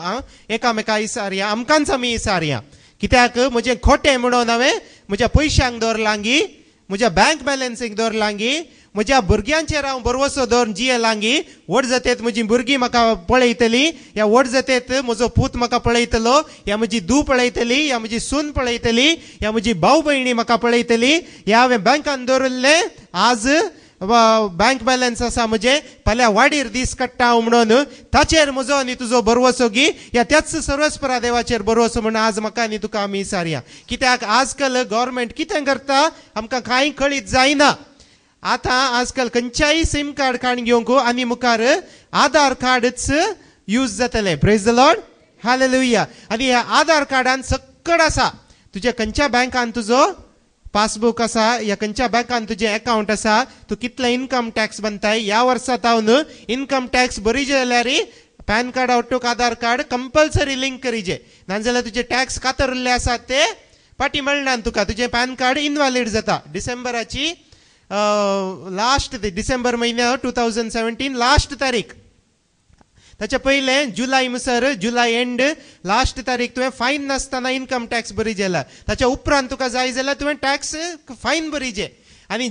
एकामेका इसारया, आमकांच आमी इसारया. कित्याक म्हजें खोटें म्हणून हांवें म्हज्या पयशांक दवरलांगी, म्हज्या बँक बॅलन्सीक दवरलांगी, म्हज्या भुरग्यांचेर हांव भरवसो दवरून जियेलांगी. व्हड जातेत म्हजीं भुरगीं म्हाका पळयतलीं, ह्या व्हड जातेत म्हजो पूत म्हाका पळयतलो, ह्या म्हजी धूव पळयतली, ह्या म्हजी सून पळयतली, ह्या म्हजी भाव भयणी म्हाका पळयतली. हे हांवें बँकान दवरले, आज बँक बॅलन्स आसा म्हजें, फाल्यां वाडीर दीस काडटा हांव म्हणून ताचेर म्हजो आनी तुजो भरवसो घी. या त्याच सर्वस्परा देवाचेर भरवसो म्हणून आज म्हाका आनी तुका आमी विचारया. कित्याक आजकाल गव्हर्मेंट कितें करता आमकां कांय कळीत जायना. आतां आजकाल खंयच्याय सिम कार्ड काडून घेवंक आनी मुखार आधार कार्डच यूज जातले. Praise the Lord, hallelujah. आनी ह्या आधार कार्डान सक्कड आसा, तुज्या खंयच्या बँकान तुजो पासबुक आसा, या खंयच्या बँकान तुजें अकाउंट आसा, तूं कितले इन्कम टॅक्स बनताय, ह्या वर्सा तावन इन्कम टॅक्स भरीजे जाल्यार पॅन कार्ड आवटूक आधार कार्ड कंपल्सरी लिंक करीजे, नाजाल्यार तुजे टॅक्स कातर उरले आसात ते पाटी मेळना तुका. तुजें पॅन कार्ड इनवॅलिड जाता. डिसेंबराची लास्ट डिसेंबर म्हयन्या 2017 लास्ट तारीख, ताचे पयले जुलय मुसर जुलय एंड लास्ट तारीख तुवें फायन नासतना इन्कम टॅक्स भरीजेला. ताच्या उपरांत तुका जाय जाल्यार तुवें टॅक्स फायन भरीजे. आनी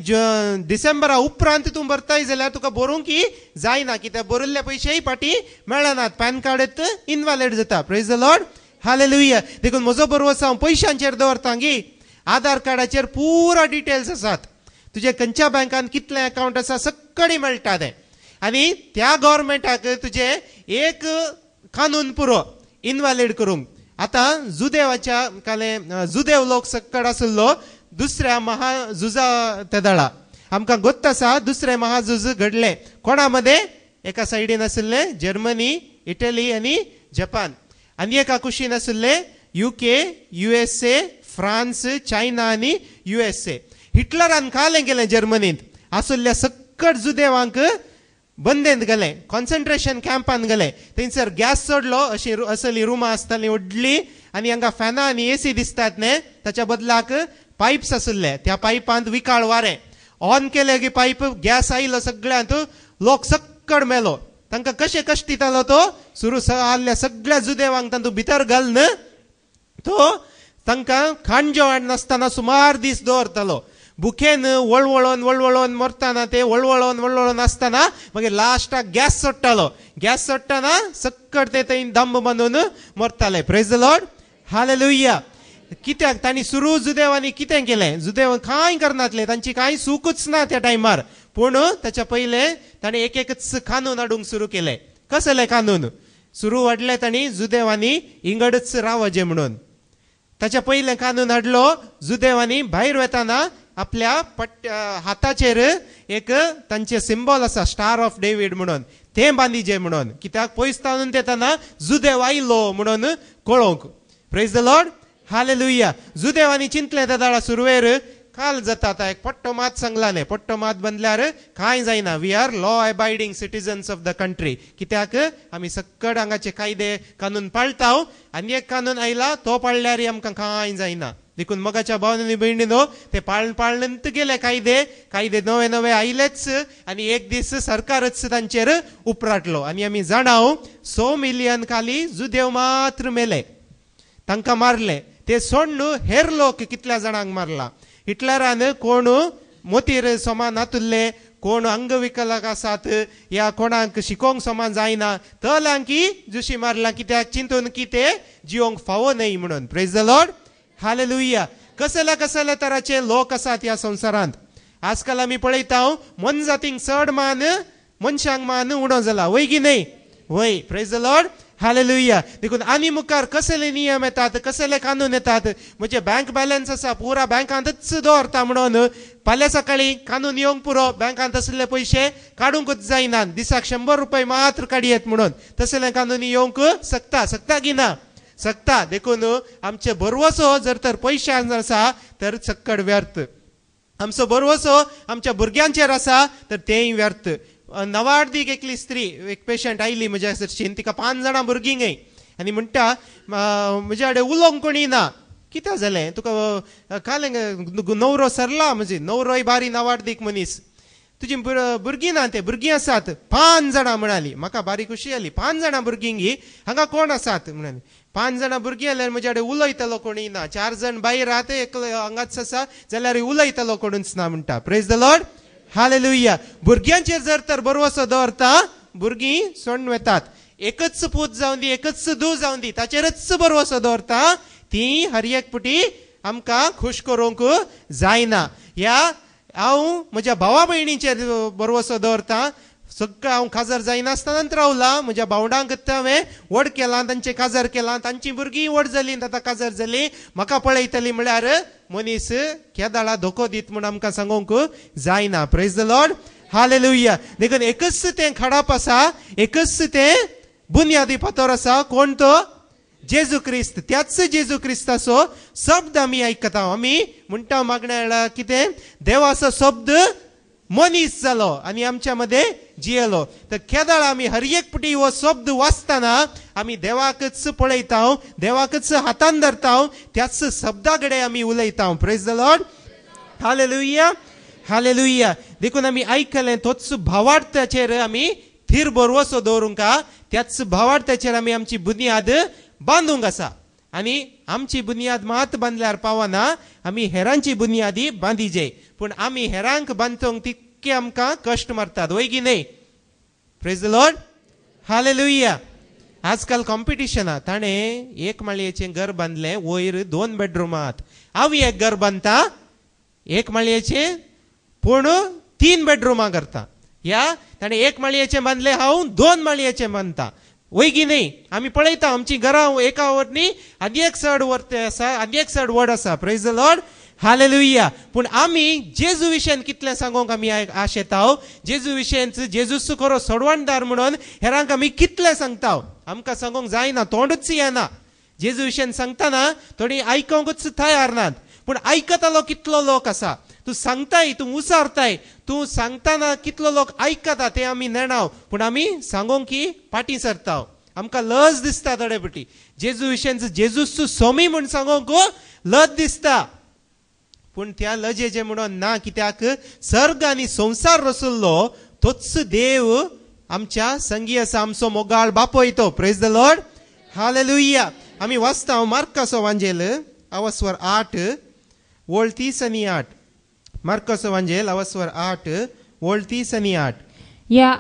डिसेंबरा उपरांत तूं भरताय जाल्यार तुका बरोवंक जायना, कित्याक बरयल्ले पयशेय पाटी मेळनात, पॅन कार्ड इनवॅलिड जाता. Praise the Lord, hallelujah. देखून म्हजो भरवसो हांव पयशांचेर दवरता गी. आधार कार्डाचेर पुरा डिटेल्स आसात, तुजे खंयच्या बँकान कितले अकाउंट आसा सक्कडी मेळटा ते. आनी त्या गव्हर्मेंटाक तुजे एक कानून पुरो इनवॅलिड करूंक. आतां जुदेवाच्या जुदेव लोक सक्कड आसलो दुसऱ्या महाझुजा तेदळा. आमकां गोत्त आसा दुसरें महाझुज घडलें कोणा मदें, एका सायडीन आशिल्ले जर्मनी, इटली आनी जपान, आनी एका कुशीन आशिल्ले UK, USA, फ्रांस, चायना आनी USA. हिटलरान कालें गेलें जर्मनींत आसुल्ल्या सक्कड जुदेवांक बंदेंत गेले, कॉन्सन्ट्रेशन कॅम्पान गेले. थंयसर गॅस सोडलो, अशी असली रुमां आसतालीं व्हडली, आनी हांगा फॅनां आनी AC दिसतात न्ही, ताच्या बदलाक पायप्स आसले. त्या पायपांत विकाळ वारें ऑन केले की पायप गॅस आयलो सगळ्यांत, लोक सक्कड मेलो. तांकां कशें कश्ट दितालो तो, सुरू आल्ल्या सगळ्या जुदेवांक तातूंत भितर घालन तो तांकां खांडज्यो नासतना सुमार दीस दवरतालो. बुकेन वळवळोन मरतना ते वळवळोन आसतना मागीर लास्टाक गॅस सोडटालो. गॅस सोडटाना सक्कड ते थंय दंब बांदून मरताले. Praise the Lord, hallelujah. कित्याक तांणी सुरू जुदेवांनी कितें केलें, जुदेव कांय करनातले, तांची कांय सुकूच ना त्या टायमार. पूण ताच्या पयले तांणी एकच कानून हाडूंक सुरू केले. कसले कानून सुरू हाडले तांणी, जुदेवांनी इंगडच रावचे म्हणून. ताच्या पयले कानून हाडलो, जुदेवांनी भायर वताना आपल्या हाताचेर एक तांचे सिंबॉल आसा स्टार ऑफ डेव्हिड म्हणून, ते बांदिजे म्हणून. कित्याक पयस ताणून तेताना जुदेव आयलो म्हणून कळोवंक. Praise the Lord, hallelujah. जुदेवांनी चिंतले त्या दाळा सुरवेर काल जाता, आतां एक पट्टो मात सांगला न्ही, पट्टो मात बांदल्यार कांय जायना. वी आर लॉ अबायडिंग सिटिझन्स ऑफ द कंट्री. कित्याक आमी सक्कड हांगाचे कायदे कानून पाळटाव, आनी एक कानून आयला तो पाळल्यार आमकां कांय जायना. देखून मगाच्या भावांनी भयणीनो ते पाळनंत गेले कायदे नवे आयलेच, आनी एक दीस सरकारच तांचेर उपराटलो. आनी आमी जाणाव 100 मिलियन खाली जुदेव मात्र मेले, तांकां मारले. ते सोडून हेर लोक कितल्या जाणांक मारला. हिटलरान कोण मोतीर समान हातुरले, कोण अंगविकलांक आसात, या कोणाक शिकोवंक समान जायना तलांकी जुशी मारला. कित्याक चिंतून की ते जिवंक फावो न्हय म्हणून. Praise the Lord, hallelujah. कसले तराचे लोक आसात ह्या संवसारांत. आजकाल आमी पळयता मनजातींक चड मान, मनशांक मान उणो जाला, वय की न्हय? वय. Praise the Lord, hallelujah. देखून आनी मुखार कसले नियम येतात, कसले कानून येतात. म्हणजे बँक बॅलन्स आसा पुरा बँकांतच दवरता म्हणून फाल्यां सकाळी कानून येवंक पुरो, बँकांत असले पयशे काडूंकच जायना, दिसाक 100 रुपये मात्र काडयेत म्हणून. तसले कानून येवंक सकता की ना? सकता. देखून आमचे भरवसो जर तर पयशांक आसा तर सक्कड व्यर्थ.
आमचो बरवसो आमच्या भुरग्यांचेर आसा तर तेंय व्यर्थ. नवार्दीक एकली स्त्री एक पेशंट आयली म्हज्या सरशीन, तिका 5 जाणां भुरगीं घे आनी म्हणटा म्हज्या कडेन उलोवंक कोणी ना. कितें जालें तुका कालें नवरो सरला, म्हणजे नवरोय बारी नवार्दीक मनीस, तुजी भुरगीं ना ते भुरगीं आसात 5 जाणां म्हणाली. म्हाका बारी खुशी जाली, 5 जाणां भुरगीं घे, हांगा कोण आसात म्हणाली. 5 जाणां भुरगीं जाल्यार म्हज्या कडेन उलयतलो कोणी ना, 4 जाण भायर आहात एकलो हांगाच आसा जाल्यार उलयतलो कोणूच ना म्हणटा. Praise the Lord, hallelujah. भुरग्यांचेर जर तर बरवसो दवरता भुरगीं सोडून वेतात. एकच पूत जावन दी, एकच धू जावन दी, ताचेरच बरवसो दवरता ती हर एक पुटी आमकां खुश करूंक जायना. ह्या हांव म्हज्या भावा भयणीचेर बरवसो दवरता. सगळं हांव काजार जायनासतना रावला, म्हज्या भावंडांक हांवें व्हड केलां, तांचें काजार केलां, तांची भुरगीं व्हड जालीं आतां काजार जालीं, म्हाका पळयतलीं म्हळ्यार मनीस केदाळा धोको दीत म्हूण आमकां सांगूंक जायना. Praise the Lord, hallelujah. देखून एकच तें खडाप आसा, एकच तें बुनयादी फातर आसा. कोण तो? जेजू क्रिस्त. त्याच जेजू क्रिस्ताचो शब्द आमी आयकता. आमी म्हणटा मागण्या वेळार कितें, देवाचो शब्द मनीस जालो आनी आमच्या मध्ये जियेलो. तर केदाळ आमी हर एक पुटी हो शब्द वाचतना आमी देवाकच पळयता, देवाकच हातान धरता, त्याच शब्दा कडेन आमी उलयता. Praise the Lord, hallelujah, hallelujah. देखून आमी आयकलें तोच भावार्थाचेर आमी थीर बरवसो दवरूंक, त्याच भावार्थाचेर आमी आमची बुनियाद बांदूंक आसा. आनी आमची बुनियाद मात बांदल्यार पावना, आमी हेरांची बुनियादी बांदिजे. पूण आमी हेरांक बांदूंक तितके आमकां कश्ट मारतात, वय की न्हय? Praise the Lord, hallelujah. आजकाल कॉम्पिटिशन आहा. ताणें 1 माळयेचें घर बांदलें, वयर 2 बेडरूमात. हांव एक घर बांदता 1 माळयेचें, पूण 3 बेडरूमां करता. या ताणें 1 माळयेचें बांदलें, हांव 2 माळयेचें बांदता, वय की न्हय? आमी पळयता आमची घरां एका वरनी आनी एक चड वरते आसा, आनी एक चड व्हड आसा. Praise the Lord, hallelujah. पूण आमी जेजू विशयान कितलें सांगूंक आमी आशेता, जेजू विशयान जेजूच खरो सोडवणदार म्हणून हेरांक आमी कितलें सांगता. आमकां सांगूंक जायना, तोंडूच येना. जेजू विशयान सांगतना थोडी आयकूंकच तयार नात. पूण आयकतालो कितलो लोक आसा. तूं सांगताय, तूं उसारताय, तूं सांगतना कितलो लोक आयकता तें आमी नेणाव, पूण आमी सांगूंक की फाटीं सरता. आमकां लज दिसता थोडे फावटी जेजू विशयान जेजूच सोमी म्हूण सांगूंक लज दिसता. पूण त्या लजेचें म्हणून ना, कित्याक सर्ग आनी संवसार रचल्लो तोच देव आमच्या संगी आसा, आमचो मोगाळ बापोय तो. Praise the Lord, hallelujah. आमी वाचता मार्काचो वांजेल अवस्वर 8 ओळ 30 आनी 8. मार्काचो वांजेल अवस्वर 8 ओळ 30 आनी 8.
या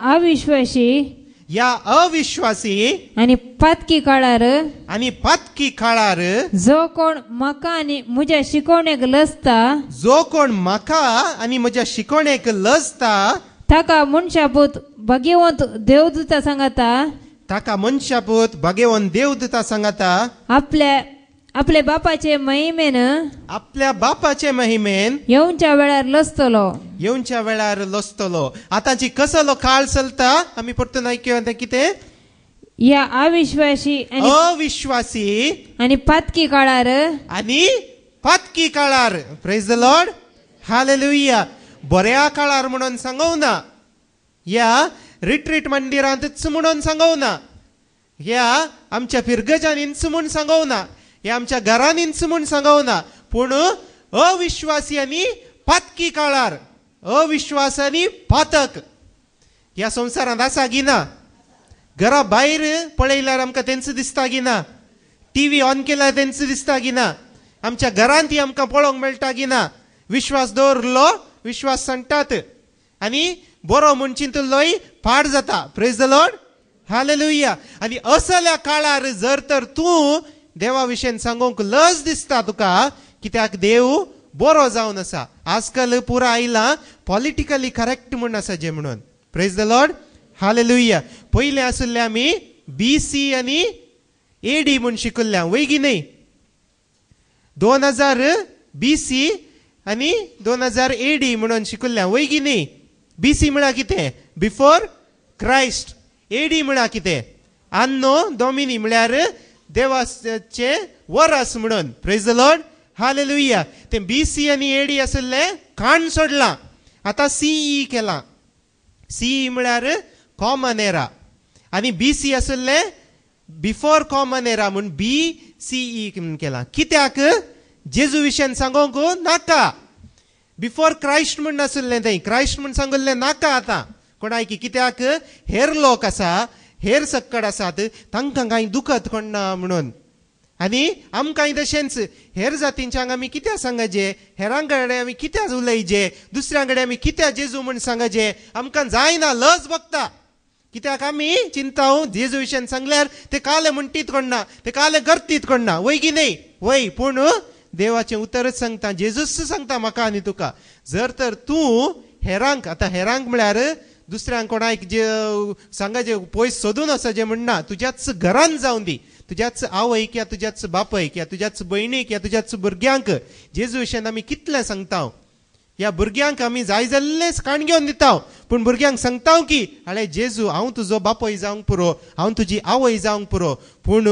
अविश्वासी आणि पातकी
काळार
जो कोण म्हाका आनी म्हज्या शिकवणेक लजता, ताका मनशापूत भगवंत देवदूता सांगता, आपल्या बापाचे महिमेन येवच्या वेळार लसतलो. आताची कसलो काळ चलता आमी परतून आयकूया. कितें? या अविश्वासी आणि पातकी काळार. Praise the Lord, hallelujah. बऱ्या काळार म्हणून सांगवना, या रिट्रीट मंदिरांतच म्हणून सांगवना, या आमच्या फिरगजांनीच म्हूण सांगवना, या आमच्या घरांनीच म्हूण सांगवना, पूण अविश्वासी आनी पातकी काळार. अविश्वास आनी पातक ह्या संवसारांत आसा गिना. घरा भायर पळयल्यार आमकां तेंच दिसता गिना, टीव्ही ऑन केल्यार तेंच दिसता गिना, आमच्या घरांत ती आमकां पळोवंक मेळटा गिना. विश्वास दवरलो विश्वास सांगतात आनी बरो म्हूण चिंतलोय पाड जाता. Praise the Lord, hallelujah. आनी असल्या काळार जर तर तूं देवा विशयान सांगूंक लज दिसता तुका, कित्याक देव बरो जावन आसा. आजकाल पुरा आयला पॉलिटिकली करेक्ट म्हूण आसा जे म्हणून. Praise the Lord, hallelujah. पयले आसले आमी BC आनी AD म्हूण शिकल्ल्या, वय की न्हय? 2000 BC आनी 2000 AD म्हणून शिकल्ल्या, वय की न्हय? BC म्हळ्यार कितें? Before Christ. AD म्हळ्यार कितें? अन्नो डॉमिनी म्हळ्यार देवाचे वरस म्हणून. Praise the Lord, hallelujah. ते BC आनी AD आसले
काण सोडला आता सीई केला सीई म्हळ्यार कॉमन एरा आनी BC आसले बिफोर कॉमन एरा म्हणून BCE केला कित्याक जेजू विशयन सांगोंक नाका बिफोर क्रायस्ट म्हण नासले थंय क्रायस्ट म्हण सांगले नाका आतां कोणाय की कित्याक हेर लोक आसा हेर सक्कड आसात तांकां कांय दुखत कोणना म्हणून आनी आमकांय तशेंच हेर जातींच्यांक आमी कित्याक सांगचे हेरां कडेन आमी कित्याक उलयचे दुसऱ्यां कडेन आमी कित्याक जेजू म्हण सांगचे आमकां जायना लज बगता कित्याक आमी चिंताव जेजू विशयन सांगल्यार ते काले म्हणटीत कोणना ते काले करतीत कोणना वय की न्ही वय पूण देवाचें उतरच सांगता जेजूच सांगता म्हाका आनी तुका जर तर तूं हेरांक आतां हेरांक म्हळ्यार दुसऱ्यांक कोणाक जे सांगाचे पयस सोदून वचचे म्हणना तुज्याच घरान जावं दी तुज्याच आवय किंवा तुज्याच बापय किंवा तुज्याच भयणीक किंवा तुज्याच भुरग्यांक जेजू विशयन आमी कितलें सांगता ह्या भुरग्यांक आमी जाय जाल्लेच काण घेवन दिता पूण भुरग्यांक सांगता की आळे जेजू हांव तुजो बापय जावंक पुरो हांव तुजी आवय जावंक पुरो पूण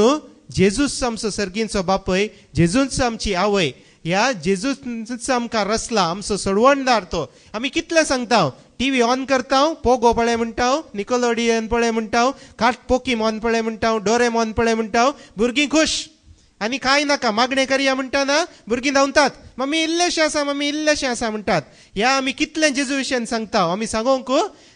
जेजूच आमचो सर्गींचो बापय जेजूच आमची आवय ह्या जेजूच आमकां रचला आमचो सोडवणदार तो आमी कितलें सांगता TV ऑन करता पोगो पळय म्हणटा निकोलोडियन पळय म्हणटा काट पोकीमॉन पळय म्हणटा डोरेमॉन पळय म्हणटा भुरगीं खुश आनी कांय नाका मागणें करया म्हणटाना भुरगीं धांवतात मम्मी इल्लेशें आसा म्हणटात ह्या आमी कितलें जेजू विशयन सांगता आमी सांगोंक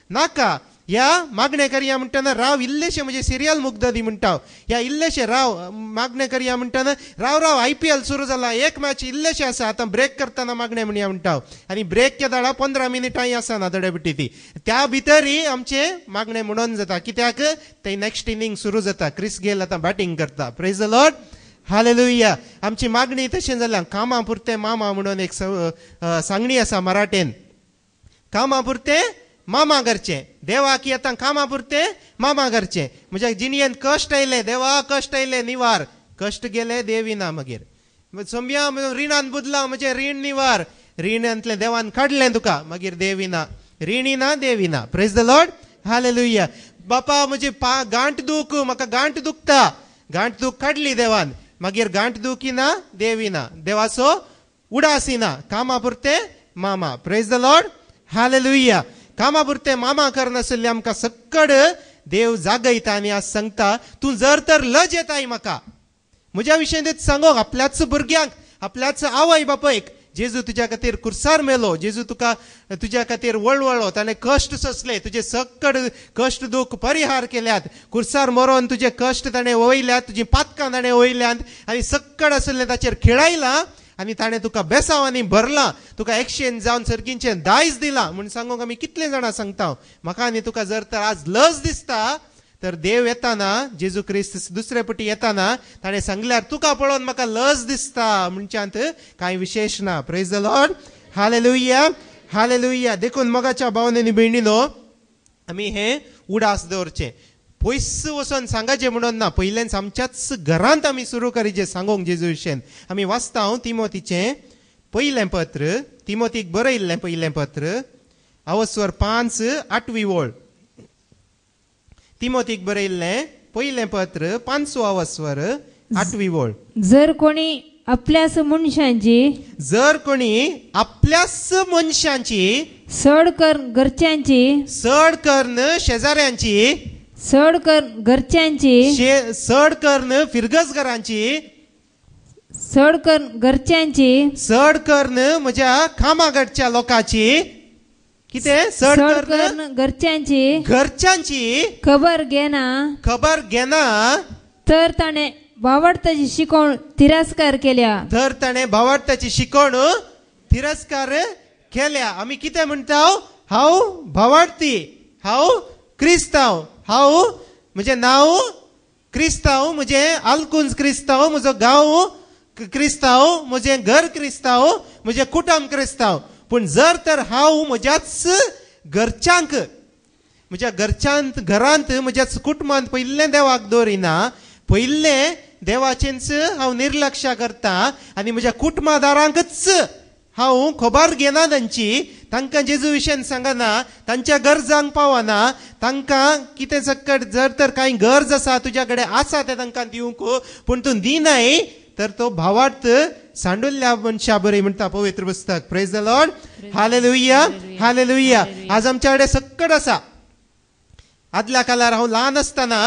नाका ह्या मागणें करया म्हणटाना राव इल्लेशें म्हणजे सिरियल मुग्ध दी म्हणटा ह्या इल्लेशें राव मागणें करया म्हणटाना राव IPL सुरू जाला एक मॅच इल्लेशें आसा आतां ब्रेक करतना मागणें म्हणया म्हणटा आनी ब्रेक केदाळा 15 मिनिटांय आसना थोडे बिटी ती त्या भितरय आमचे मागणें म्हणून जाता कित्याक ते नेक्स्ट इनिंग सुरू जाता क्रिस गेल आतां बॅटिंग करता प्रेज द लॉर्ड हालेलुया आमची मागणी तशें जाल्या कामा पुरते मामा म्हणून एक सांगणी आसा मराठेन कामा पुरते मामा करचे देवाक येता कामा पुरते मामा करचे म्हज्या जिणयेन कश्ट आयले देवा कश्ट आयले निवार कश्ट गेले देविना मागीर सोम्या रिणान बुदला म्हणजे रीण निवार रिणांतले देवान काडलें तुका मागीर देविना रिणीना Devina praise the Lord hallelujah बापा म्हजी गांठ दूख म्हाका गांठ दुखता गांठ दूख काडली देवान मागीर गांठ दुखिना देविना देवाचो उडासिना कामा पुरते मामा प्रेज द लॉर्ड हालेलुया कामा पुरते मामा करनासले आमकां सक्कड देव जागयता आनी आज सांगता तूं जर तर लज येताय म्हाका म्हज्या विशयन सांगोक आपल्याच भुरग्यांक आपल्याच आवय बापयक जेजू तुज्या खातीर कुर्सार मेलो जेजू तुका तुज्या खातीर वळवळो ताणें कश्ट सोंसले तुजे सक्कड कश्ट दूख परिहार केल्यात कुर्सार मरोन तुजे कश्ट ताणें वयल्यात तुजी पातकां ताणें वयल्यात आनी सक्कड आसले ताचेर खेळायला आनी ताणें तुका बेसांवांनी भरला तुका एक्सचेंज जावन सर्गींचें दायज दिलां म्हूण सांगूंक आमी कितले जाणां सांगता म्हाका आनी तुका जर तर आज लज दिसता तर देव येताना जेजू क्रिस्त दुसरे पटी येताना ताणें सांगल्यार तुका पळोवन म्हाका लज दिसता म्हणच्यात कांय विशेश ना praise the Lord hallelujah hallelujah देखून मोगाच्या भावनेनी भयणीनो आमी हे उडास दवरचें पयस वचोन सांगाचें म्हणून ना पयलेंच आमच्याच घरांत आमी सुरू करीचे सांगोंक जेजू विशयन आमी वाचता तिमोथीचें पयलें पत्र तिमोथीक बरयल्लें पयलें पत्र अवस्वर 5:8 ओळ तिमोथीक बरयल्लें पयलें पत्र 5 अवस्वर 8 ओळ
जर कोणी आपल्याच मनशांची सड कर घरच्यांची
सड करन शेजाऱ्यांची
सड कर घरच्यांची
सड करन फिरगसगरांची
सड कर घरच्यांची
सड करन म्हज्या कामाकडच्या लोकांची कितें सड करन घरच्यांची
खबर घेना तर ताणें भावार्थाची शिकवण तिरस्कार
केल्या आमी कितें म्हणटा हांव भावार्थी हांव क्रिस्तांव हांव म्हजें नांव क्रिस्तांव म्हजें आलकुंज क्रिस्तांव म्हजो गांव क्रिस्तांव म्हजें घर क्रिस्तांव म्हजें कुटुंब क्रिस्तांव पूण जर तर हांव म्हज्याच घरच्यांक म्हज्या घरांत म्हज्याच कुटुंबांत पयलें देवाक दवरिना पयलें देवाचेंच हांव निर्लक्ष करता आनी म्हज्या कुटुंबादारांकच हांव खबर घेना तांकां जेजू विशयन सांगना तांच्या गरजांक पावना तांकां कितें सक्कड जर तर कांय गरज आसा तुज्या कडेन आसा तें तांकां दिवंक पूण तूं दिनाय तर तो भावार्थ सांडुल्ल्या मनशा बरी म्हणटा पवित्र पुस्तक. Praise the Lord. Hallelujah hallelujah. आज आमच्याकडे सक्कड आसा. आदल्या काळार हांव ल्हान आसतना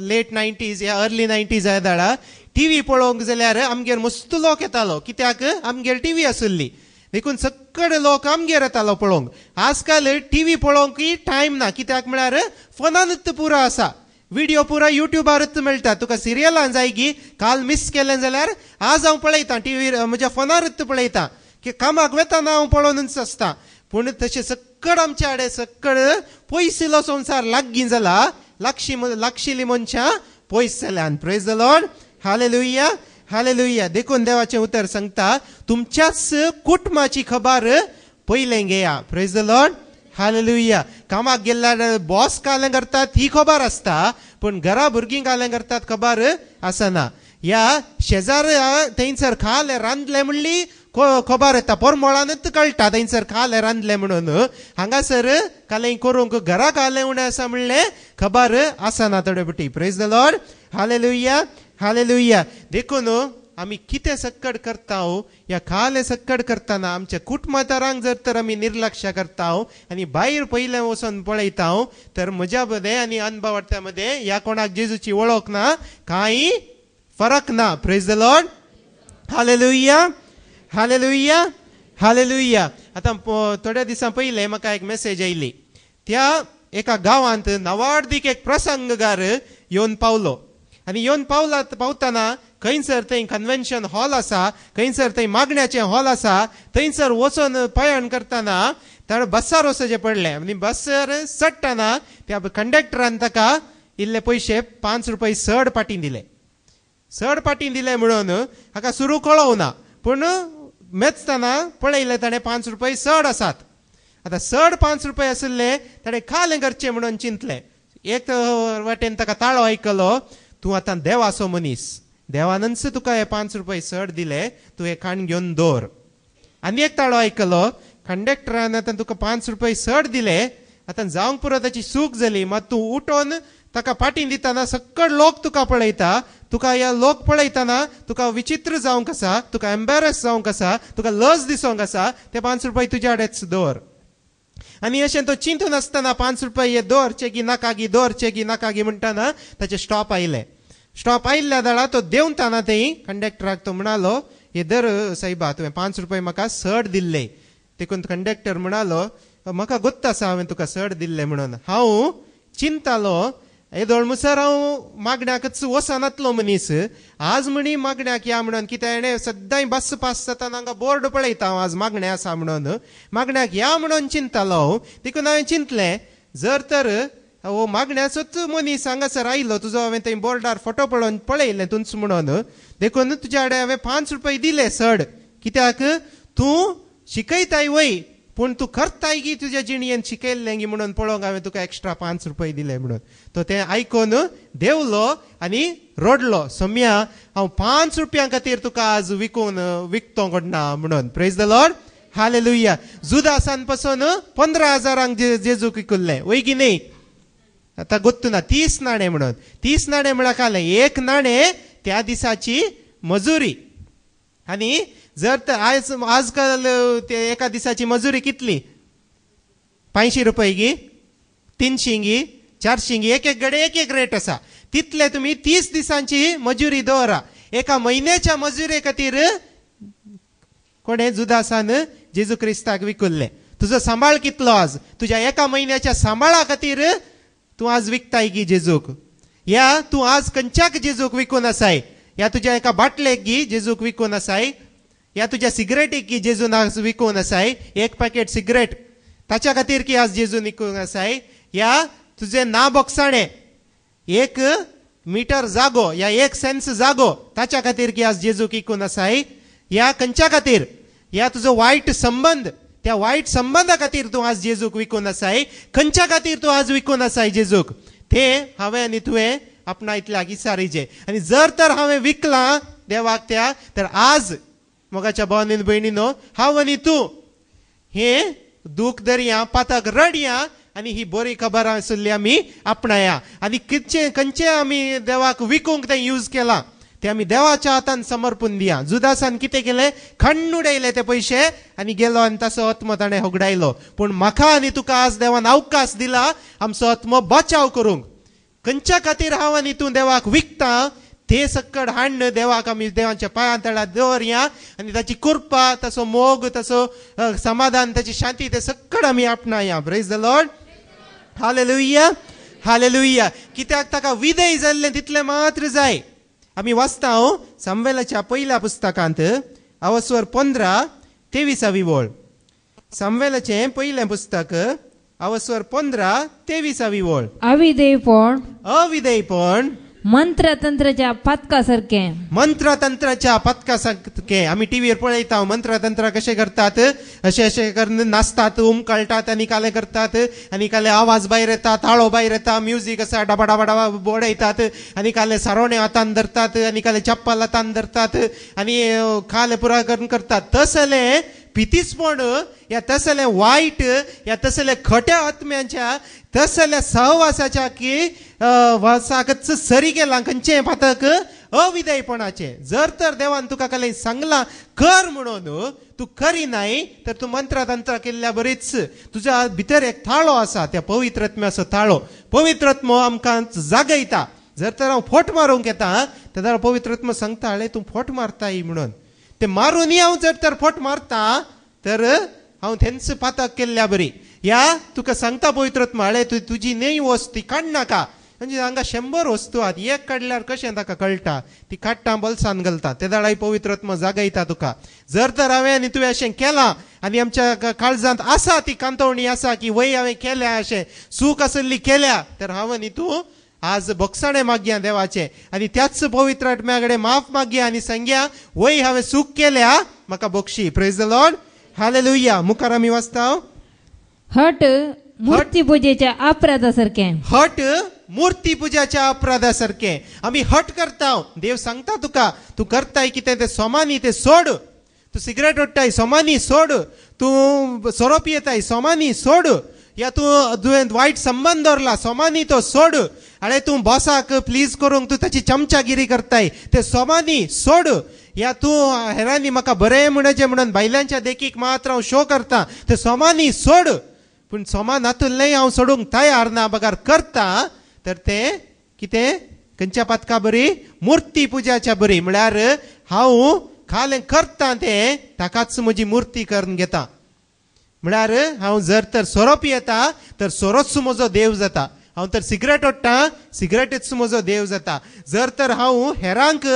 लेट 90s या अर्ली 90s ह्या दाडा टीव्ही पळोवंक जाल्यार आमगेर मस्त लोक येतालो. कित्याक आमगेर टीव्ही आसली देखून सक्कड लोक आमगेर येतालो पळोवंक. आजकाल टीव्ही पळोवंक टायम ना. कित्याक म्हळ्यार फोनानूच पुरो आसा. व्हिडिओ पुरा युट्यूबारूच मेळटा. तुका सिरियलां जाय की काल मिस केलें जाल्यार आज हांव पळयतां टीव्ही म्हज्या फोनारूच पळयतां. की कामाक वेताना हांव पळोवनूच आसता. पूण तशें सक्कड आमच्या कडेन सक्कड पयसिलो संवसार लागीं जाला. लागशिल्लीं मनशां पयस जाल्यान. Praise the Lord. Hallelujah hallelujah. देखून देवाचें उतर सांगता तुमच्याच कुटुंबाची खबर पयलें घेया. Praise the Lord. हालेलुया. कामाक गेल्यार बॉस कालें करतात ही खबर आसता. पूण घरा भुरगीं कालें करतात खबर आसना. या शेजार थंयसर खालें रांदलें म्हणली खबर येता. पोरमोळानूच कळटा थंयसर खालें रांदलें म्हणून. हांगासर कालें करूंक घरा कालें उणें आसा म्हणलें खबर आसना थोडे पटी. Praise the Lord. Hallelujah hallelujah. देखून आमी कितें सक्कड करता या खाले सक्कड करतना आमच्या कुटुंबातारांक जर तर आमी निर्लक्ष करता आनी भायर पयलें वचून पळयता तर म्हज्या मदें आनी अनुभवार्थ्या मदें ह्या कोणाक जेजूची वळख ना. कांय फरक ना. Praise the Lord. Hallelujah hallelujah hallelujah. आतां थोड्या दिसां पयलें म्हाका एक मेसेज आयली. त्या एका गांवांत नवार्दीक एक प्रसंगगार येवन पावलो. आनी येवन पावतना खंयसर थंय कन्वेन्शन हॉल आसा. खंयसर थंय मागण्याचें हॉल आसा. थंयसर वचून पयण करतना ताणें बसार वचचें पडलें. आनी बसार चडटना त्या कंडक्टरान ताका इल्ले पयशे 5 रुपया चड पाटी दिले. चड पाटी दिले म्हणून हाका सुरू कळोवना. पूण मेचतना पळयलें ताणें 5 रुपया चड आसात. आतां चड 5 रुपया आसले ताणें खालें करचें म्हणून चिंतलें. एक वाटेन ताका ताळो आयकलो. तूं आतां देवाचो मनीस. देवानच तुका हे 5 रुपया चड दिले. तूं हे खाण घेवन दवर. आनी एक ताळो आयकलो. कंडक्टरान आतां तुका 5 रुपया चड दिले. आतां जावंक पुरो ताची चूक जाली. मात तूं उठोन ताका पाटी दितना सक्कड लोक तुका पळयता. तुका ह्या लोक पळयतना तुका विचित्र जावंक आसा. तुका एम्बेरस जावंक आसा. तुका लज दिसोंक आसा. ते 5 रुपया तुज्या कडेच दवर. आनी अशें तो चिंतून आसतना 5 रुपया दवरचे की नाका गी दवरचे की नाका गी म्हणटाना ताचे स्टॉप आयले. स्टॉप आयिल्ल्या दाडा तो देंवताना थंय कंडक्टराक तो म्हणालो हे दर सायबा तुवें 5 रुपया म्हाका चड दिल्ले. देखून कंडक्टर म्हणालो म्हाका गोत्त आसा हांवें तुका चड दिल्ले म्हणून. हांव चिंतालो येदोळ मुसर हांव मागण्याकच वचनातलो मनीस. आज म्हणी मागण्याक या म्हणून. कित्याक हेणें सद्दां बस पास जाताना हांगा बोर्ड पळयता हांव आज मागणे आसा म्हणून. मागण्याक या म्हणून चिंतालो. देखून हांवें चिंतलें जर तर हो मागण्याचोच मनीस हांगासर आयलो तुजो हांवें थंय बोर्डार फोटो पळोवन पळयलें तुंच म्हणून. देखून तुज्या कडेन हांवें 5 रुपया दिले चड. कित्याक तूं शिकयताय वय पूण तूं करताय गी तुज्या जिणयेन शिकयल्लें गी म्हणून पळोवंक हांवें तुका एक्स्ट्रा 5 रुपया दिले म्हणून. तो तें आयकून देंवलो आनी रडलो. सम्या हांव 5 रुपयां खातीर तुका आज विकतो घडना म्हणून. Praise the Lord. हालेलुया. जुदासान पासून 15,000 जेजूक विकल्लें वय की न्ही. आतां गोत्तू ना 30 नाणे म्हणून. 30 नाणे म्हळ्यार कालें एक नाणें त्या दिसाची मजुरी. आनी जर तर आजकाल ते एका दिसाची मजुरी कितली 500 रुपया गी 300 गी 400 गी एक एक गडे एक एक रेट आसा. तितले तुमी 30 दिसांची मजुरी दवरा. एका म्हयन्याच्या मजुरे खातीर कोणें जुदासान जेजू क्रिस्ताक विकल्लें. तुजो सांबाळ कितलो आज. तुज्या एका म्हयन्याच्या सांबाळा खातीर तूं आज विकताय गी जेजूक. या तूं आज खंयच्याक जेजूक विकून आसाय. या तुज्या एका बाटलेक गी जेजूक विकून आसाय. या तुज्या सिगरेटीक की जेजून आज विकून आसाय. एक पॅकेट सिगरेट ताच्या खातीर की आज जेजून विकून आसाय. या तुजें ना बोगसाणें 1 मीटर जागो या 1 सेन्स जागो ताच्या खातीर की आज जेजूक विकून आसाय. या खंयच्या खातीर. या तुजो वायट संबंध त्या वायट संबंधा खातीर तूं आज जेजूक विकून आसाय. खंयच्या खातीर तूं आज विकून आसाय जेजूक तें हांवें आनी तुवें आपणायतल्याक विचारिचें. आनी जर तर हांवें विकलां देवाक त्या तर आज मोगाच्या भावांनी भयणीनो हांव आनी तूं हें दूख धरया पाताक रडया आनी ही बरी खबर आसली आमी आपणाया. आनी खंयचे आमी देवाक विकूंक तें यूज केलां ते आमी देवाच्या हातान समर्पून दिया. जुदासान कितें केलें, खण्ण उडयले ते पयशे आनी गेलो आनी ताचो आत्मो ताणें होगडायलो. पूण म्हाका आनी तुका आज देवान अवकाश दिला आमचो आत्मो बचाव करूंक. खंयच्या खातीर हांव आनी तूं देवाक विकता ते सक्कड हाडून देवाक आमी देवाच्या पांयां तळा दवरया आनी ताची कृपा, ताचो मोग, ताचो समाधान, ताची शांती ते सक्कड आमी आपणाया. Praise the Lord. Hallelujah, hallelujah. कित्याक ताका विधेय जाल्लें तितलें मात्र जाय. आमी वाचता सामुएलाच्या पयल्या पुस्तकांत अवस्वर 15-23 वळ. सामुएलाचें पयलें पुस्तक अवस्वर 15-23 वळ. अविधेयपण
मंत्रतंत्राच्या पथका सारखें.
मंत्रतंत्राच्या पथका सारखें. आमी टीव्हीर पळयता मंत्रतंत्र कशें करतात, अशें अशें करून नाचतात, उमकळटात आनी काले करतात आनी काले आवाज भायर येता, ताळो भायर येता, म्युजीक आसा, डबा डबा डबा बोडयतात आनी काले सारोणे हातान धरतात आनी काले चप्पल हातान धरतात आनी काले पुरा करून करतात. तसलें पितीसपण या तसलें वायट या तसले खट्या आत्म्यांच्या तसल्या सहवासाच्या की वासाकच सरी गेला खंयचें पातक अविधेयपणाचे. जर तर देवान तुका काले सांगला कर म्हणून तू करिनाय तर तू मंत्रतंत्र केल्ल्या बरीच. तुज्या भितर एक थाळो आसा, त्या पवित्र आत्म्याचो थाळो. पवित्र आत्मो आमकां जागयता. जर तर हांव फोट मारूंक येता तर पवित्र आत्मो सांगता हळे तूं फोट मारताय म्हणून. ते मारून हांव जर तर फोट मारता तर हांव थेंच पातक केल्ल्या बरी. या तुका सांगता पवित्र आत्मा हळे तुजी न्हय वस्त ती काड नाका. म्हणजे हांगा 100 वस्तू आहात, एक काडल्यार कशें ताका कळटा, ती काडटा बल्सान घालता. ते दाडाय पवित्र आत्मा जागयता तुका. जर तर हांवें आनी तुवें अशें केलां आनी आमच्या काळजांत आसा ती कांतवणी आसा की वय हांवें केल्या अशें सूख आसली केल्या तर हांव आनी तूं आज बोगसाणें मागया देवाचें आनी त्याच पवित्र आत्म्या कडेन माफ मागया आनी सांगया वय हांवें सूख केल्या म्हाका Bakshi. Praise the Lord. Hallelujah. मुखार आमी वाचता.
हट मूर्ती पुजेच्या अपराधा सारखें.
हट मूर्ती पुजाच्या अपराधा सारखें. आमी हट करता. देव सांगता तुका तूं करताय कितें तें सोमानी तें सोड. तूं सिगरेट ओडटाय सोमानी सोड. तूं सोरो पियेताय सोमानी सोड. या तूं वायट संबंध दवरला सोमानी तो सोड. अरे तूं बॉसाक प्लीज करूंक तूं ताची चमचागिरी करताय ते सोमानी सोड. या तूं हेरांनी म्हाका बरें म्हणचे म्हणून बायलांच्या देखीक मात्र हांव शो करता ते सोमानी सोड. पूण सोमान हातूंतलेंय हांव सोडूंक तयार ना. बगार करता तर तें कितें खंयच्या पातका बरी मुर्ती पुजाच्या बरी. म्हळ्यार हांव खालें करता तें ताकाच म्हजी मुर्ती करून घेता. म्हळ्यार हांव जर तर सोरो पियेता तर सोरोच म्हजो देव जाता. हांव तर सिगरेट ओडटा सिगरेटच म्हजो देव जाता. जर तर हांव हेरांक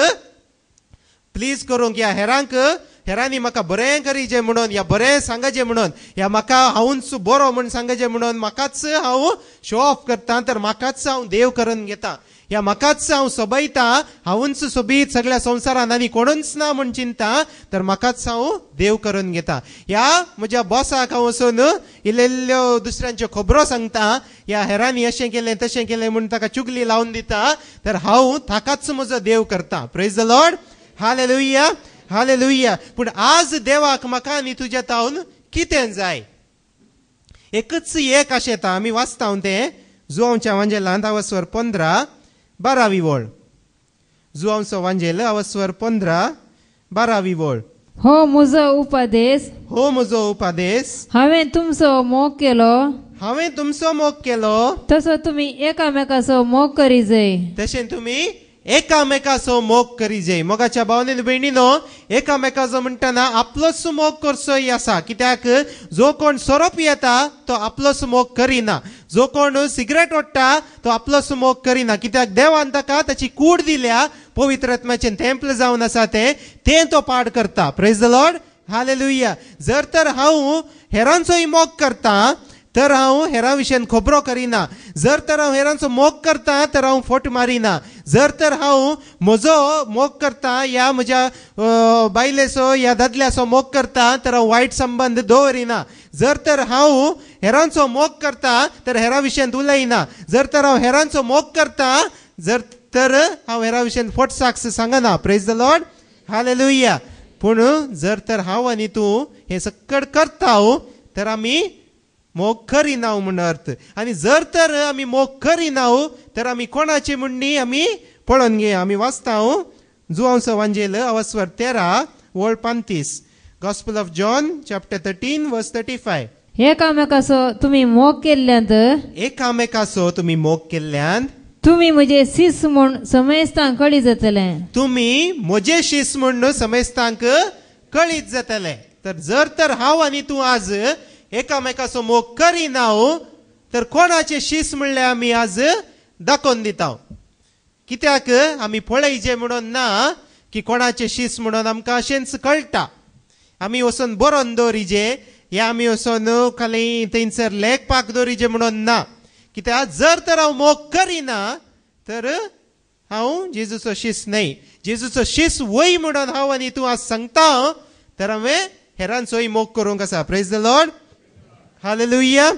प्लीज करूंक या हेरांनी म्हाका बरें करीचें म्हणून या बरें सांगचें म्हणून या म्हाका हांवूच बरो म्हूण सांगचें म्हणून म्हाकाच हांव शो ऑफ करता तर म्हाकाच हांव देव करून घेता. या म्हाकाच हांव सोबयता हांवूच सोबीत सगळ्या संवसारान आनी कोणूच ना म्हूण चिंता तर म्हाकाच हांव देव करून घेता. या म्हज्या बॉसाक हांव वचून इल्ल्यो दुसऱ्यांच्यो खबरो सांगता. या हेरांनी अशें केलें तशें केलें म्हूण ताका चुगली लावन दिता तर हांव ताकाच म्हजो देव करता. Praise the Lord. Hallelujah, hallelujah. पूण आज देवाक म्हाका आनी तुज्या तावन कितें जाय? एकच एक अशें येता. आमी वाचता तें जुआंवच्या वांजेलांत अवस्वर 15-12 वळ. जुआंवचो वांजेल अवस्वर 15-12 वळ.
हो म्हजो उपदेश.
हो म्हजो उपदेश.
हांवें तुमचो मोग केलो.
हांवें तुमचो मोग केलो.
तसो तुमी एकामेकाचो मोग करी जाय.
तशें तुमी एकामेकाचो मोग करी जाय. मोगाच्या भावनेन भयणीनो एकामेकाचो म्हणटना आपलोच मोग करचोय आसा. कित्याक जो कोण सोरो पियेता तो आपलोच मोग करिना. जो कोण सिगरेट ओडटा तो आपलोच मोग करिना. कित्याक देवान ताका ताची कूड दिल्या पवित्र आत्म्याचें टेंपल जावन आसा तें तो पाड करता. Praise the Lord. हालेलुया. जर तर हांव हेरांचोय मोग करता तर हांव हेरां विशयन खबरो करिना. जर तर हांव हेरांचो मोग करता तर हांव फोट मारिना. जर तर हांव म्हजो मोग करता या म्हज्या बायलेचो या दादल्याचो मोग करता तर हांव वायट संबंध दवरिना. जर तर हांव हेरांचो मोग करता तर हेरां विशयन उलयना. जर तर हांव हेरांचो मोग करता जर तर हांव हेरां विशयन फोट साक्ष सांगना. Praise the Lord. हालेलुया. पूण जर तर हांव आनी तूं हे सक्कड करता तर आमी मोग करिना म्हण अर्थ. आनी जर तर आमी मोग करिना तर आमी कोणाची म्हणणी आमी पळोवन घेया. आमी वाचता जुआंस वांजेल अवस्वर 13 वोळ 35. Gospel of John chapter 13 verse 35.
एकामेकासो तुम्ही मोग केल्ल्यांत
एकामेकासो तुम्ही मोग केल्ल्यान
तुम्ही म्हजे शिस म्हूण समजतांक कळी जातले.
तुम्ही म्हजे शिस म्हूण समजतांक कळीत जातले. तर हांव आनी तूं आज एकामेकाचो मोग करिना तर कोणाचे शिस म्हणले आमी आज दाखोवन दिता. कित्याक आमी पळयचे म्हणून ना की कोणाचे शिस म्हणून आमकां अशेंच कळटा. आमी वचोन बरोवन दवरिजे या आमी वचोन खाली थंयसर लेखपाक दवरिजे म्हणून ना. कित्याक जर हांव मोग करिना तर हांव जेजूचो शिस न्हय. जेजूचो शिस वय म्हणून हांव आनी तूं आज सांगता तर हांवें हेरांचोय मोग करूंक आसा. Praise the Lord. Hallelujah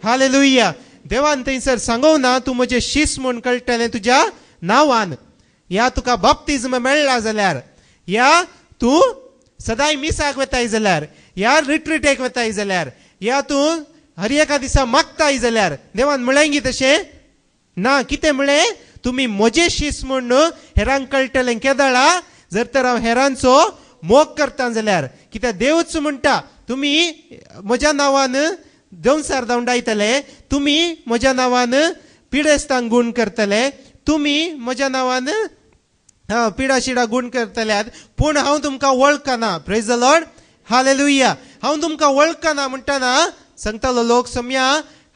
hallelujah. देवान थंयसर सांगूं ना तूं म्हजें शिस म्हूण कळटलें तुज्या नांवान. या तुका बाप्तिज्म मेळ्ळा जाल्यार, या तूं सदांय मिसाक वताय जाल्यार, या रिट्रीटेक वताय जाल्यार, या तूं हर एका दिसा मागताय जाल्यार देवान म्हळें गी तशें ना. कितें म्हळें? तुमी म्हजें शिस म्हूण हेरांक कळटलें केदळा जर हांव हेरांचो मोग करता जाल्यार. कित्याक देवच म्हणटा तुमी म्हज्या नांवान देंवसार धांवडायतले, तुमी म्हज्या नांवान पिडेस्तांक गूण करतले, तुमी म्हज्या नांवान पिडा शिडा गूण करतल्यात, पूण हांव तुमकां वळखना. Praise the Lord. हालेलुया. हांव तुमकां वळखना म्हणटना सांगतालो लोक सम्या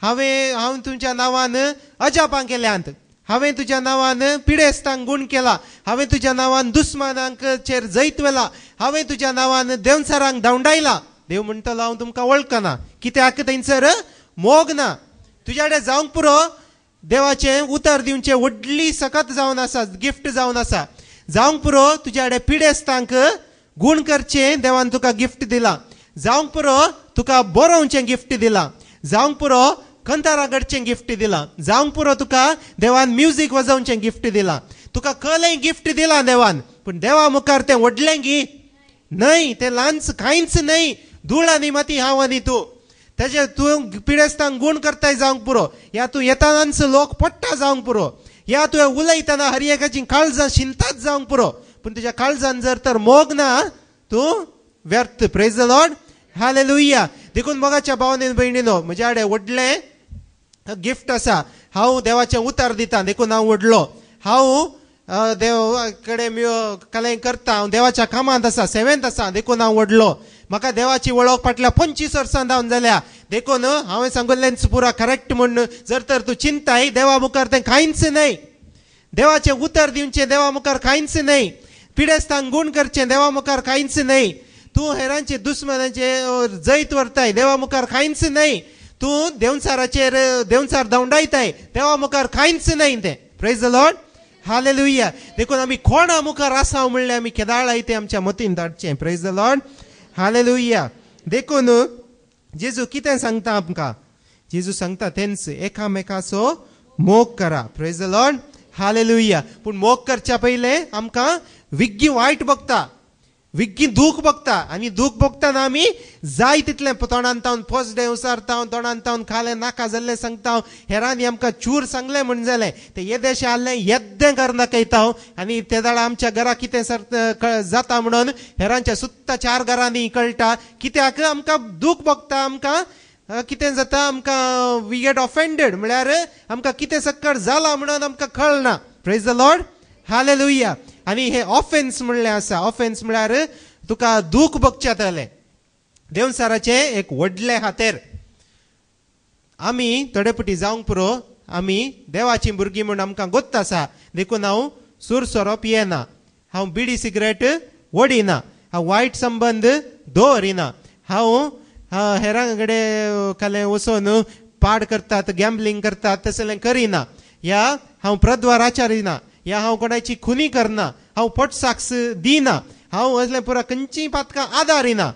हांव तुमच्या नांवान अजापां केल्यांत, हांवें तुज्या नांवान पिडेस्तांक गूण केला, हांवें तुज्या नांवान दुस्मानांक चेर जैत वेला, हांवें तुज्या नांवान देंवसारांक धांवडायला. देव म्हणटलो हांव तुमकां वळखना. कित्याक थंयसर मोग ना. तुज्या कडेन जावंक पुरो देवाचें उतर दिवचें व्हडली सकत जावन आसा, गिफ्ट जावन आसा. जावंक पुरो तुज्या कडेन पिडेस्तांक गूण करचें देवान तुका गिफ्ट दिलां. जावंक पुरो तुका बरोवचें गिफ्ट दिलां. जावंक पुरो कंतारां घडचें गिफ्ट दिलां. जावंक पुरो तुका देवान म्युजीक वाजोवचें गिफ्ट दिलां. तुका कलय गिफ्ट दिलां देवान. पूण देवा मुखार तें व्हडलें गी न्हय, तें ल्हानच कांयच न्हय. धूळ आनी माती हांव आनी तूं. तेजे तूं पिडेस्तांक गूण करताय जावंक पुरो, या तूं येतानाच लोक पडटा जावंक पुरो, या तुवें उलयतना हर एकाची काळजां शिंतात जावंक पुरो, पूण तुज्या काळजान जर मोग ना तूं व्यर्थ. Praise the Lord. हालेलुया. देखून मोगाच्या भावनेन भयणीनो म्हज्या कडेन व्हडलें गिफ्ट आसा. हांव देवाचें उतर दितां. देखून हांव व्हडलो. हांव देव कडेन कलें करता. हांव देवाच्या कामांत आसा, सेवेंत आसा. देखून हांव व्हडलो. म्हाका देवाची वळख फाटल्या 25 वर्सां जावन जाल्या. देखून हांवें सांगलेंच पुरा करेक्ट म्हूण जर तूं चिंताय देवा मुखार तें कांयच न्हय. देवाचें उतर दिवचें देवा मुखार कांयच न्हय. पिडेस्तांक गूण करचें देवा मुखार कांयच न्हय. तूं हेरांचे दुस्मनाचे जैत व्हरताय देवा मुखार कांयच न्हय. तूं देंवसार धांवडायताय देवा मुखार कांयच न्हय तें. Praise the Lord. हालेलुया. देखून आमी कोणा मुखार आसा म्हणल्यार आमी केदाळाय तें आमच्या मतीन धाडचें. Praise the Lord. हालेलुया. देखून जेजू कितें सांगता आमकां? जेजू सांगता तेंच एकामेकाचो मोग करा. Praise the Lord. हालेलुया. पूण मोग करच्या पयलें आमकां विग्गी वायट बघता, विग्गी दूख बघता. आनी दूख बघतना आमी जाय तितलें तोंडान तावन पोस देंवसारता, तोंडान तावन खालें नाका जाल्लें सांगता. हेरांनी आमकां चूर सांगलें म्हण जालें तें येदेशें आहलें येद्दें घर दाखयता. आनी ते दाडा आमच्या घरा कितें जाता म्हणून हेरांच्या सुत्ता 4 घरांनी कळटा. कित्याक आमकां दूख बघता, आमकां कितें जाता, आमकां वी गेट ऑफेंडेड म्हळ्यार आमकां कितें सक्कड जाला म्हणून आमकां कळना. Praise the Lord. हालेलुया. आनी हे ऑफेन्स म्हणलें आसा. ऑफेन्स म्हळ्यार तुका दूख बगचें जालें. देंवसाराचें एक व्हडलें हातेर. आमी थोडेपटी जावंक पुरो आमी देवाचीं भुरगीं म्हूण आमकां गोत्त आसा. देखून हांव सूर सोरो पियेना, हांव बिडी सिगरेट ओडिना, हांव वायट संबंद दवरिना, हांव हेरां कडेन कालें वचोन पाड करतात, गॅम्बलिंग करतात तसलें करिना, या हांव प्रद्वार आचारिना, या हांव कोणाची खुनी करना, हांव पोटसाक्स दिना, हांव असलें पुरा खंयचीय पातकां आदारिना.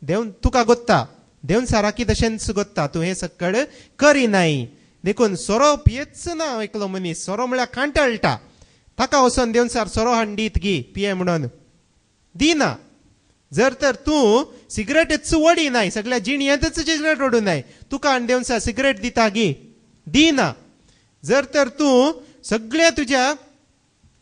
देव तुका गोत्ता, देंवसाराकी तशेंच गोत्ता, तूं हें सक्कड करिनाय. देखून सोरो पियेच ना एकलो मनीस. सोरो म्हळ्यार कांटळटा. ताका वचोन देंवसार सोरो हाडून दीत गी पिये म्हणून दिना. जर तर तूं सिगरेटच ओडिनाय, सगळ्या जिणयेंतच सिगरेट ओडूनाय, तुका हाडून देंवसार सिगरेट दिता गी दिना. जर तर तूं सगळ्या तुज्या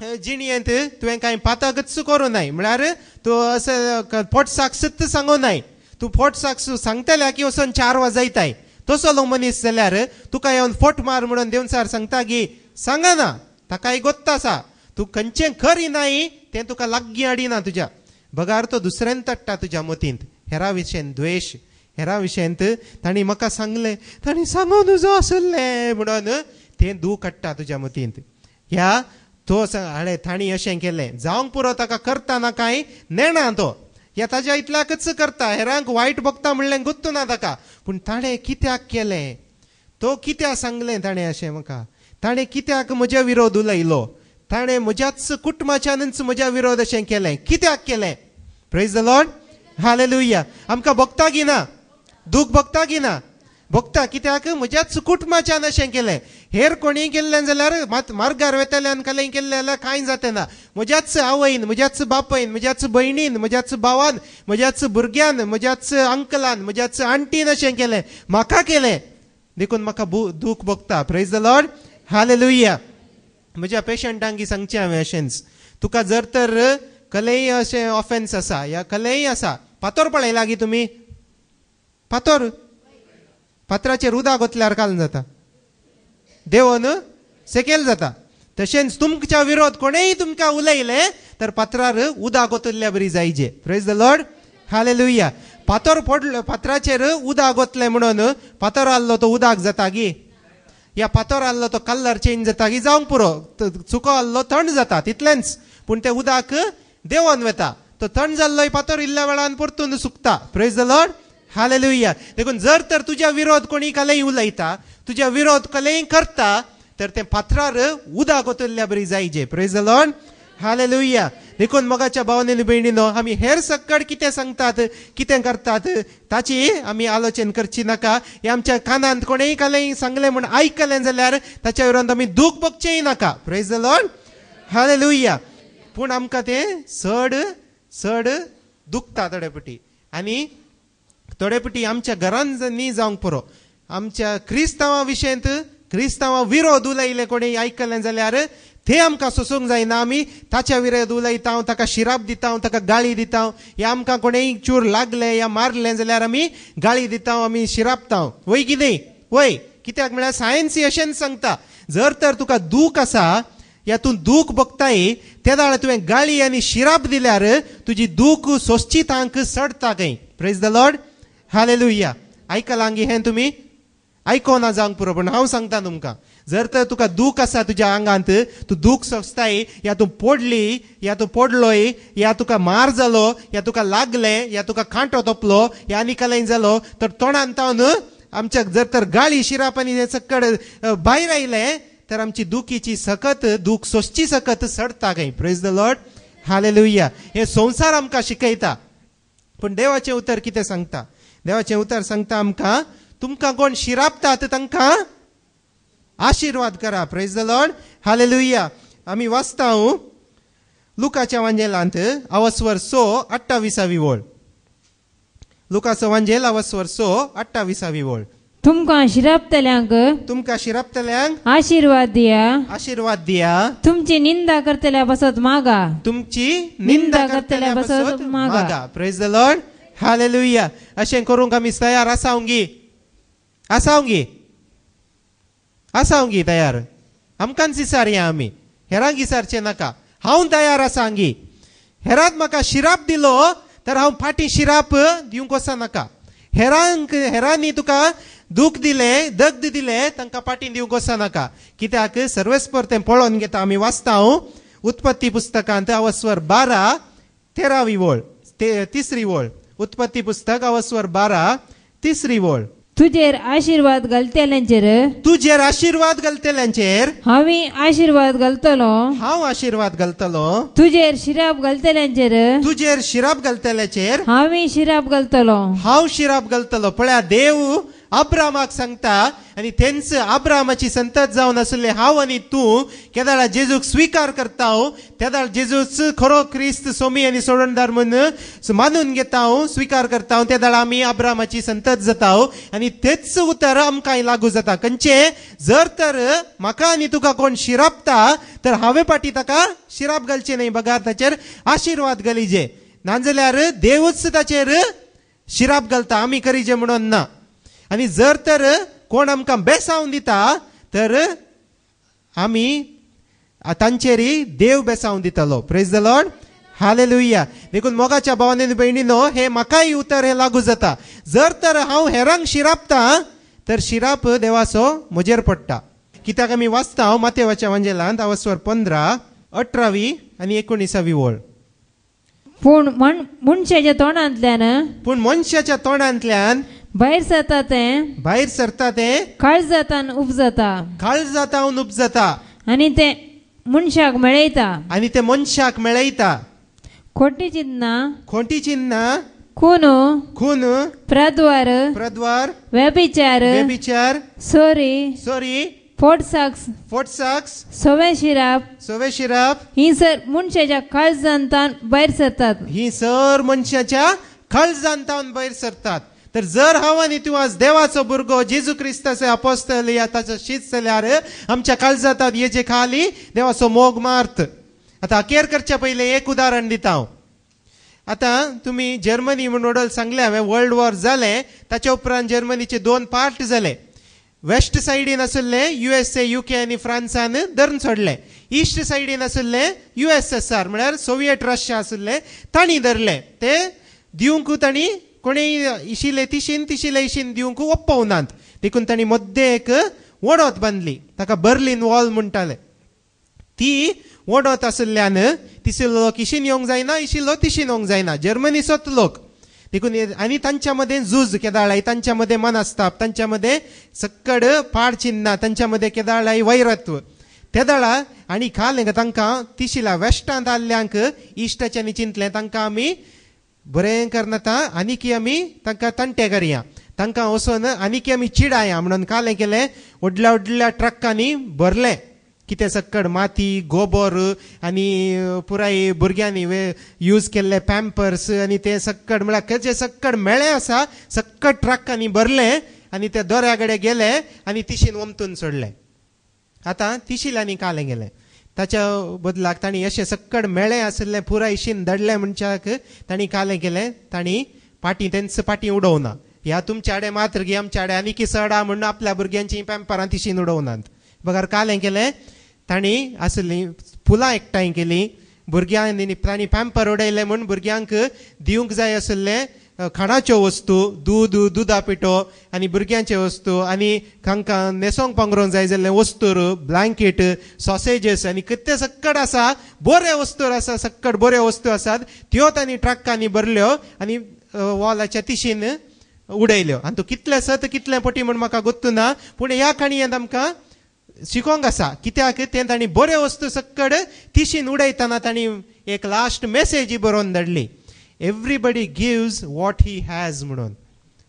जिणयेंत तुवें कांय पातगच करूं नाय म्हळ्यार तूं असो पोटसाक सत्त सांगो नाय तूं पोटसाक सांगतल्या की वचोन 4 वाजयताय तसो मनीस जाल्यार तुका येवन फोट मार म्हणून देवचार सांगता की सांगना ताकाय गोत्ता आसा तूं खंयचें खरी नाय तें तुका लागीं हाडिना तुज्या बगार तो दुसऱ्यान तट्टा तुज्या मतींत हेरा विशयान द्वेश हेरा विशयांत तांणी म्हाका सांगलें तांणी सांगून नजो आसलें म्हणून तें दूख हाडटा तुज्या मतींत ह्या तो हाडे तांणी अशें केलें जावंक पुरो ताका करतना कांय नेणा तो ह्या ताज्या इतल्याकच करता हेरांक वायट बघता म्हणलें गुत्तू ना ताका पूण ताणें कित्याक केलें तो कित्याक सांगलें ताणें अशें म्हाका ताणें कित्याक म्हज्या विरोध उलयलो ताणें म्हज्याच कुटुंबाच्यानच म्हज्या विरोध अशें केलें कित्याक केलें प्रेज द लॉर्ड हालेलुया आमकां भोगता की ना दूख भोगता की ना भोगता कित्याक म्हज्याच कुटुंबाच्यान अशें केलें हेर कोणी केल्लें जाल्यार मार्गार वेतल्यान केलें जाल्यार कांय जाता ना म्हज्याच आवयन म्हज्याच बापायन म्हज्याच भयणीन म्हज्याच भावान म्हज्याच भुरग्यान म्हज्याच अंकलान म्हज्याच आंटीन अशें केलें म्हाका केलें देखून म्हाका दूख भोगता प्रेज द लॉर्ड हालेलुया म्हज्या पेशंटांक सांगचें हांवें अशेंच तुका जर तर कलेय अशें ऑफेन्स आसा या कलेय आसा फातोर पळयला की तुमी फातोर फातराचेर उदक ओतल्यार काल जाता देवन सेकेल जाता तशेंच तुमच्या विरोध कोणेय तुमकां उलयलें तर फातरार उदक ओतल्या बरी जायजे प्रेज द लॉर्ड हालेलुया फातोर पडलो फातराचेर उदक ओतलें म्हणून फातोर आसलो तो उदक जाता गी या फातोर आसलो तो कलर चेंज जाता की जावंक पुरो चुको आसलो थंड जाता तितलेंच पूण तें उदक देंवन वता तो थंड जाल्लोय फातोर इल्ल्या वेळान परतून सुकता प्रेज द लॉर्ड हालेलुया देखून जर तर तुज्या विरोध कोणी कलेय उलयता तुज्या विरोध कलेय करता तर तें फातरार उदक ओतल्ल्या बरी जायजे प्रेज द लॉर्ड हालेलुया देखून मोगाच्या भावांनी भयणीनो आमी हेर सकट कितें सांगतात कितें करतात ताची आमी आलोचन करची नाका हे आमच्या कानांत कोणेय कलेय सांगलें म्हूण आयकलें जाल्यार ताच्या विरोध आमी दूख भोगचेय नाका प्रेज द लॉर्ड हालेलुया पूण आमकां तें चड दुखता थोडेपटी आनी थोडेपटी आमच्या घरांत न्ही जावंक पुरो आमच्या क्रिस्तांवां विशयंत क्रिस्तांवां विरोध उलयलें कोणेय आयकलें जाल्यार ते आमकां सोसूंक जायना आमी ताच्या विरोध उलयता ताका शिराप दिता ताका गाळी दिता या आमकां कोणेय चूर लागलें या मारलें जाल्यार आमी गाळी दिता आमी शिरापता वय कितें वय कित्याक म्हळ्यार सायन्स अशेंच सांगता जर तर तुका दूख आसा या तूं दूख भोगताय त्या दाळ तुवें गाळी आनी शिराप दिल्यार तुजी दूख सोंसची तांक सडता खंय प्रेज द लॉर्ड हालेलुया आयकलां गी हें तुमी आयकोना जावंक पुरो पूण हांव सांगता तुमकां जर तर तुका दूख आसा तुज्या आंगांत तूं दूख सोंसताय या तूं पडली या तूं पडलोय या तुका मार जालो या तुका लागलें या तुका कांटो तोपलो या आनी कलें जालो तर तोंडान तावन आमच्या जर तर गाळी शिराप आनी हें सकट भायर आयलें तर आमची दुखीची सकत दूख सोंसची सकत सडता खंय प्रेज द लॉर्ड हालेलुया हें संवसार आमकां शिकयता पूण देवाचें उतर कितें सांगता देवाचें उतर सांगता आमकां तुमकां कोण शिरापतात तांकां आशिर्वाद करा प्रेज द लॉर्ड हालेलुया आमी वाचता लुकाच्या वांजेलांत अवस्वर 6:28 वळ लुकाचो वांजेल अवस्वर 6:28 वळ
तुमकां शिरापतल्यांक
आशीर्वाद दिया
तुमची निंदा करतल्या बसत मागा
तुमची निंदा करतल्या बसत मागा प्रेज द लॉर्ड हालेलुया अशें करूंक आमी तयार आसांगी तयार आमकांच विचारया आमी हेरांक विचारचें नाका हांव तयार आसांगी हेरांत म्हाका शिराप दिलो तर हांव फाटीं शिराप दिवंक वचनाका हेरांनी तुका दूख दिलें दग्ध दिलें तांकां फाटीं दिवंक वचनाका कित्याक सर्वेस्पर तें पळोवन घेता आमी वाचता उत्पत्ती पुस्तकांत अवस्वर 12:13 वळ 3 वळ उत्पत्ती पुस्तक अवस्वर 12:3 वळ
तुजेर आशीर्वाद घालतल्यांचेर हांव आशीर्वाद घालतलो तुजेर शिराप घालतल्यांचेर हांव शिराप घालतलो पळया देव
अब्रामाक सांगता आनी तेंच अब्रामाची संतत जावन आसले हांव आनी तूं केदाळा जेजूक स्वीकार करता तेदाळ जेजूच खरो क्रिस्त सोमी आनी सोडणदार म्हणून मानून घेता स्वीकार करता तेदाळ आमी अब्रामाची संतत जाता आनी तेच उतर आमकां लागू जाता खंयचे जर तर म्हाका आनी तुका कोण शिरापता तर हांवें पाटी ताका शिराप घालचे न्ही बगार ताचेर आशिर्वाद घालीजे नाजाल्यार देवूच ताचेर शिराप घालता आमी करीजे म्हणून ना आनी जर तर कोण आमकां बेसावन दिता तर आमी तांचेरी देव बेसावन दितलो प्रेज द लॉर्ड हालेलुया देखून मोगाच्या भावांनी भयणीनो हे म्हाकाय उतर हे लागू जाता जर तर हांव हेरांक शिरापता तर शिराप देवाचो म्हजेर पडटा कित्याक आमी वाचता मातेवाच्या वांजेलांत अवस्वर 15 18 आनी 19 ओळ
पूण मनशाच्या
तोंडांतल्यान
भायर सरता ते काळजातान उपजता आनी ते मनशाक मेळयता खोटी चिन्ना खून प्रद्वार व्यभिचार चोरी फोटसाक्स सवे शिराप ही सर मनशाच्या काळजांतान भायर सरतात तर जर हांव आनी तूं आज देवाचो भुरगो जेजू क्रिस्ताचो अपोस्तल या ताचो शीत जाल्यार आमच्या काळजांत हेजे खाली देवाचो मोग मार्त आतां अखेर करच्या पयलीं एक उदाहरण दिता हांव आतां तुमी जर्मनी म्हणून वडोल सांगले हांवें वर्ल्ड वॉर जालें ताच्या उपरांत जर्मनीचे 2 पार्ट जाले वेस्ट सायडीन आसले USA UK आनी फ्रांसान धरून सोडले ईस्ट सायडीन आसले USSR म्हळ्यार सोवियत रशिया आसले तांणी धरले ते दिवंक तांणी कोणेय इशिले इशीन दिवंक ओप्पवनात देखून तांणी मध्य एक वडोत बांदली ताका बर्लिन वॉल म्हणटाले ती वडोत आसल्यान तिसलो लोक इशीन येवंक जायना इशिल्लो तिशीन येवंक जायना जर्मनीचोच लोक देखून आनी तांच्या मदें झूज केदाळाय तांच्या मदें मनस्ताप तांच्या मदें सक्कड पाड चिन्ना तांच्या मदें केदाळाय वैरत्व तेदाळा आनी खाल तांकां तिशिला वेस्टांत आल्ल्यांक इश्टाच्यांनी चिंतलें तांकां आमी बरें करनाता आनीक आमी तांकां तंटे करया तांकां वचोन आनीक आमी चिडाया म्हणून कालें केलें व्हडल्या ट्रकांनी भरलें कितें सक्कड माती गोबर आनी पुराय भुरग्यांनी यूज केल्ले पॅम्पर्स आनी ते सक्कड म्हळ्यार जे सक्कड मेळे आसा सक्कड ट्रकांनी भरलें आनी ते दोऱ्या कडेन गेले आनी तिशीन वमतून सोडले आतां तिशिल्यांनी कालें गेलें ताच्या बदलाक तांणी अशें सक्कड मेळे आसले पुराय इशीन दडले मनशाक तांणी कालें केलें तांणी तेंच पाटी उडोवना ह्या तुमच्या आडे मात्र गे आमच्या आडे आनी की सडा म्हणून आपल्या भुरग्यांची पॅम्परां तिशीन उडोवनात बगार कालें केलें तांणी आसलीं फुलां एकठांय केलीं भुरग्यांनी तांणी पॅम्पर उडयले म्हूण भुरग्यांक दिवंक जाय आसले खाणाच्यो वस्तू दुदा पिठो आनी भुरग्यांचे वस्तू आनी तांकां न्हेसोंक पांगरोंक जाय जाल्ले वस्तूर ब्लँकेट सॉसेजीस आनी कितें सक्कड आसा बऱ्यो वस्तू आसा सक्कड बऱ्यो वस्तू आसात त्यो तांणी ट्रकांनी भरल्यो आनी वॉलाच्या तिशीन उडयल्यो आनी तूं कितले सत कितले पटी म्हूण म्हाका गोत्तू ना पूण ह्या काणयेंत आमकां शिकोंक आसा कित्याक तें तांणी बऱ्यो वस्तू सक्कड तिशीन उडयतना तांणी एक लास्ट मेसेज बरोवन धाडली everybody gives what he has म्हणून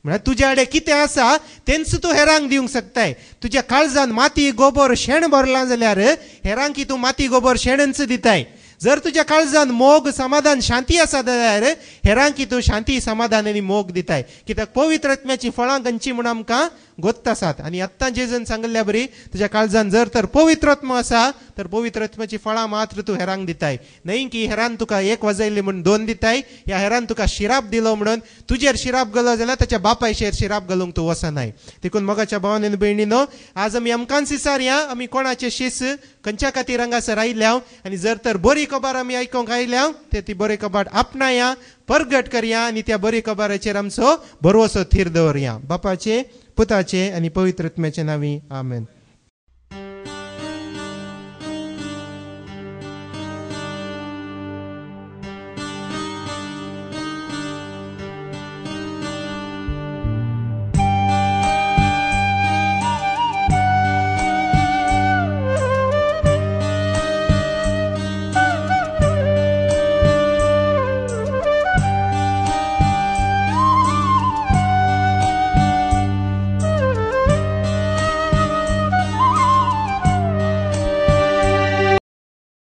म्हळ्यार तुज्या कडेन कितें आसा तेंच तूं हेरांक दिवंक शकताय तुज्या काळजान माती गोबर शेण भरलां जाल्यार हेरांक तूं माती गोबर शेणच दिताय जर तुज्या काळजान मोग समाधान शांती आसा जाल्यार हेरांक तूं शांती समाधान आनी मोग दिताय कित्याक पवित्र आत्म्याची फळां खंयची म्हूण आमकां गोत्त आसात आनी आत्तां जेजून सांगल्या बरी तुज्या काळजान जर तर पवित्र आत्मा आसा तर पवित्र आत्म्याची फळां मात्र तूं हेरांक दिताय न्हय की हेरान तुका एक वाजयली म्हणून 2 दिताय ह्या हेरान तुका शिराप दिलो म्हणून तुजेर शिराप घालो जाल्यार ताच्या बापायचेर शिराप घालूंक तूं वचनाय देखून मोगाच्या भावांनी भयणीनो आज आमी आमकांच विचारया आमी कोणाचे शीस खंयच्या खातीर हांगासर आयल्या आनी जर तर बरी खबर आमी आयकोंक आयल्या ते ती बरी खबर आपणाया परगट करया आनी त्या बरी खबराचेर आमचो भरवसो थीर दवरया बापाचे पुताचे आनी पवित्र आत्म्याचे नांवी आमेन.